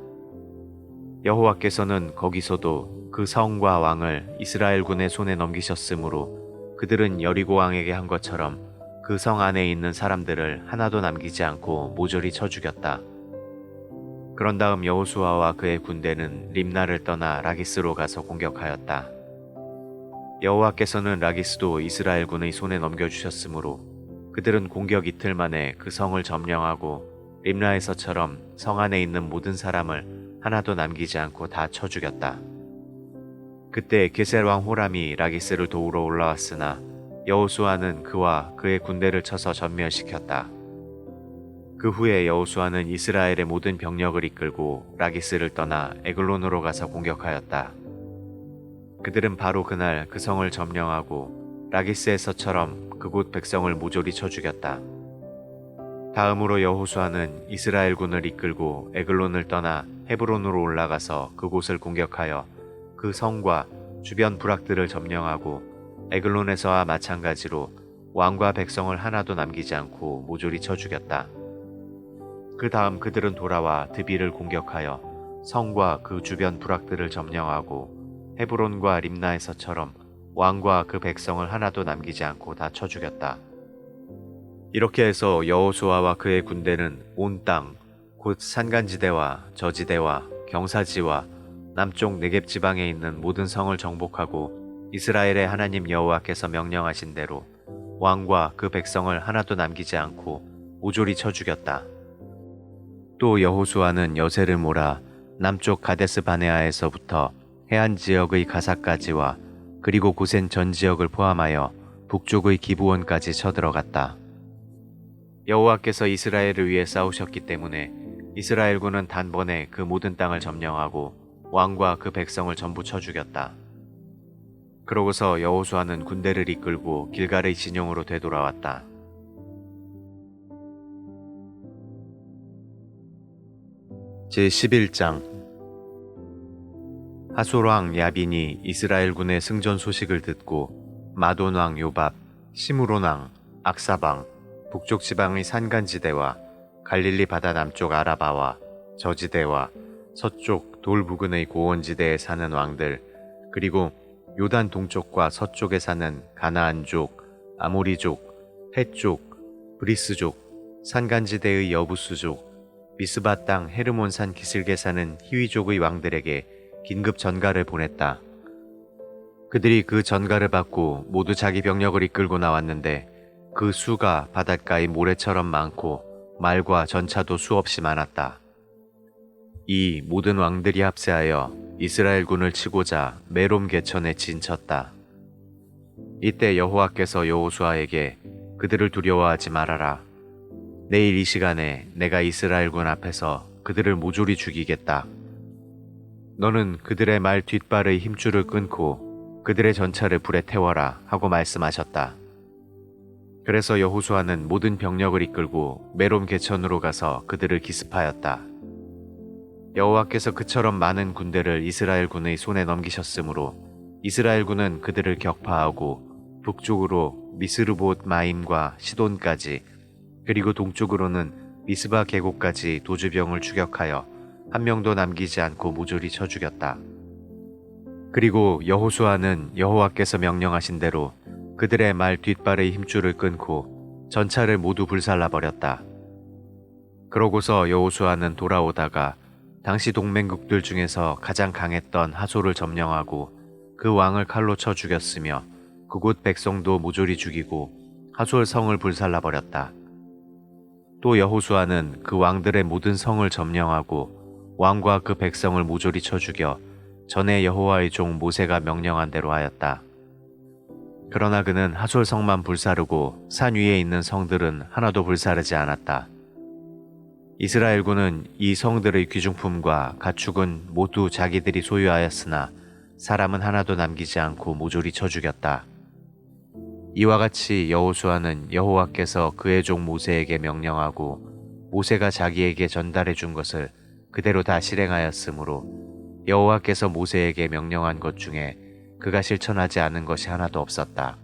여호와께서는 거기서도 그 성과 왕을 이스라엘 군의 손에 넘기셨으므로 그들은 여리고 왕에게 한 것처럼 그 성 안에 있는 사람들을 하나도 남기지 않고 모조리 쳐 죽였다. 그런 다음 여호수아와 그의 군대는 림나를 떠나 라기스로 가서 공격하였다. 여호와께서는 라기스도 이스라엘 군의 손에 넘겨주셨으므로 그들은 공격 이틀 만에 그 성을 점령하고 림나에서처럼 성 안에 있는 모든 사람을 하나도 남기지 않고 다 쳐 죽였다. 그때 게셀 왕 호람이 라기스를 도우러 올라왔으나 여호수아는 그와 그의 군대를 쳐서 전멸시켰다. 그 후에 여호수아는 이스라엘의 모든 병력을 이끌고 라기스를 떠나 에글론으로 가서 공격하였다. 그들은 바로 그날 그 성을 점령하고 라기스에서처럼 그곳 백성을 모조리 쳐 죽였다. 다음으로 여호수아는 이스라엘 군을 이끌고 에글론을 떠나 헤브론으로 올라가서 그곳을 공격하여 그 성과 주변 부락들을 점령하고 에글론에서와 마찬가지로 왕과 백성을 하나도 남기지 않고 모조리 쳐 죽였다. 그 다음 그들은 돌아와 드비를 공격하여 성과 그 주변 부락들을 점령하고 헤브론과 림나에서처럼 왕과 그 백성을 하나도 남기지 않고 다 쳐 죽였다. 이렇게 해서 여호수아와 그의 군대는 온 땅, 곧 산간지대와 저지대와 경사지와 남쪽 네겝 지방에 있는 모든 성을 정복하고 이스라엘의 하나님 여호와께서 명령하신 대로 왕과 그 백성을 하나도 남기지 않고 모조리 쳐 죽였다. 또 여호수아는 여세를 몰아 남쪽 가데스 바네아에서부터 해안 지역의 가사까지와 그리고 고센 전 지역을 포함하여 북쪽의 기브온까지 쳐들어갔다. 여호와께서 이스라엘을 위해 싸우셨기 때문에 이스라엘군은 단번에 그 모든 땅을 점령하고 왕과 그 백성을 전부 쳐 죽였다. 그러고서 여호수아는 군대를 이끌고 길갈의 진영으로 되돌아왔다. 제11장 하솔왕 야빈이 이스라엘군의 승전 소식을 듣고 마돈왕 요밥, 시므론왕, 악사방, 북쪽 지방의 산간지대와 갈릴리 바다 남쪽 아라바와 저지대와 서쪽 돌 부근의 고원지대에 사는 왕들, 그리고 요단 동쪽과 서쪽에 사는 가나안족, 아모리족, 헷족, 브리스족, 산간지대의 여부스족, 미스바 땅 헤르몬산 기슭에 사는 히위족의 왕들에게 긴급 전가를 보냈다. 그들이 그 전가를 받고 모두 자기 병력을 이끌고 나왔는데 그 수가 바닷가의 모래처럼 많고 말과 전차도 수없이 많았다. 이 모든 왕들이 합세하여 이스라엘 군을 치고자 메롬 개천에 진쳤다. 이때 여호와께서 여호수아에게 그들을 두려워하지 말아라. 내일 이 시간에 내가 이스라엘 군 앞에서 그들을 모조리 죽이겠다. 너는 그들의 말 뒷발의 힘줄을 끊고 그들의 전차를 불에 태워라 하고 말씀하셨다. 그래서 여호수아는 모든 병력을 이끌고 메롬 개천으로 가서 그들을 기습하였다. 여호와께서 그처럼 많은 군대를 이스라엘 군의 손에 넘기셨으므로 이스라엘 군은 그들을 격파하고 북쪽으로 미스르봇 마임과 시돈까지 그리고 동쪽으로는 미스바 계곡까지 도주병을 추격하여 한 명도 남기지 않고 모조리 쳐 죽였다. 그리고 여호수아는 여호와께서 명령하신 대로 그들의 말 뒷발의 힘줄을 끊고 전차를 모두 불살라 버렸다. 그러고서 여호수아는 돌아오다가 당시 동맹국들 중에서 가장 강했던 하솔을 점령하고 그 왕을 칼로 쳐 죽였으며 그곳 백성도 모조리 죽이고 하솔 성을 불살라 버렸다. 또 여호수아는 그 왕들의 모든 성을 점령하고 왕과 그 백성을 모조리 쳐 죽여 전에 여호와의 종 모세가 명령한 대로 하였다. 그러나 그는 하솔 성만 불사르고 산 위에 있는 성들은 하나도 불사르지 않았다. 이스라엘군은 이 성들의 귀중품과 가축은 모두 자기들이 소유하였으나 사람은 하나도 남기지 않고 모조리 쳐 죽였다. 이와 같이 여호수아는 여호와께서 그의 종 모세에게 명령하고 모세가 자기에게 전달해 준 것을 그대로 다 실행하였으므로 여호와께서 모세에게 명령한 것 중에 그가 실천하지 않은 것이 하나도 없었다.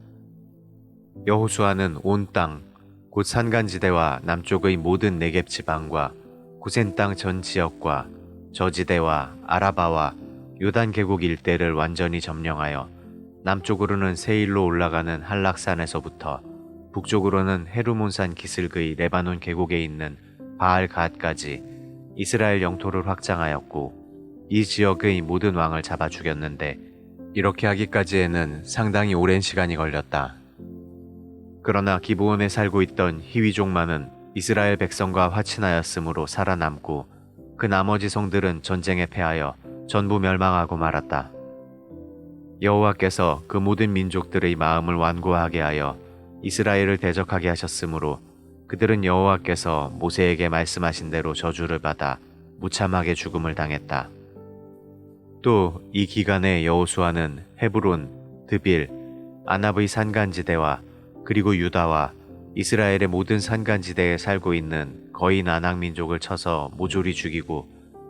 여호수아는 온 땅, 곧 산간지대와 남쪽의 모든 네겝 지방과 고센 땅 전 지역과 저지대와 아라바와 요단 계곡 일대를 완전히 점령하여 남쪽으로는 세일로 올라가는 한락산에서부터 북쪽으로는 헤르몬산 기슭의 레바논 계곡에 있는 바알갓까지 이스라엘 영토를 확장하였고 이 지역의 모든 왕을 잡아 죽였는데 이렇게 하기까지에는 상당히 오랜 시간이 걸렸다. 그러나 기브온에 살고 있던 히위족만은 이스라엘 백성과 화친하였으므로 살아남고 그 나머지 성들은 전쟁에 패하여 전부 멸망하고 말았다. 여호와께서 그 모든 민족들의 마음을 완고하게 하여 이스라엘을 대적하게 하셨으므로 그들은 여호와께서 모세에게 말씀하신 대로 저주를 받아 무참하게 죽음을 당했다. 또 이 기간에 여호수아는 헤브론, 드빌, 아납의 산간지대와 그리고 유다와 이스라엘의 모든 산간지대에 살고 있는 거인 아낙 민족을 쳐서 모조리 죽이고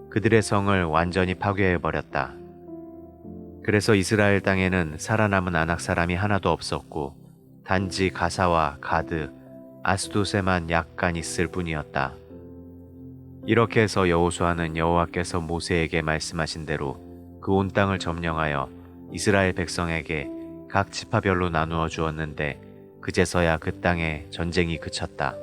그들의 성을 완전히 파괴해버렸다. 그래서 이스라엘 땅에는 살아남은 아낙 사람이 하나도 없었고 단지 가사와 가드, 아스도세만 약간 있을 뿐이었다. 이렇게 해서 여호수아는 여호와께서 모세에게 말씀하신 대로 그 온 땅을 점령하여 이스라엘 백성에게 각 지파별로 나누어 주었는데 그제서야 그 땅에 전쟁이 그쳤다.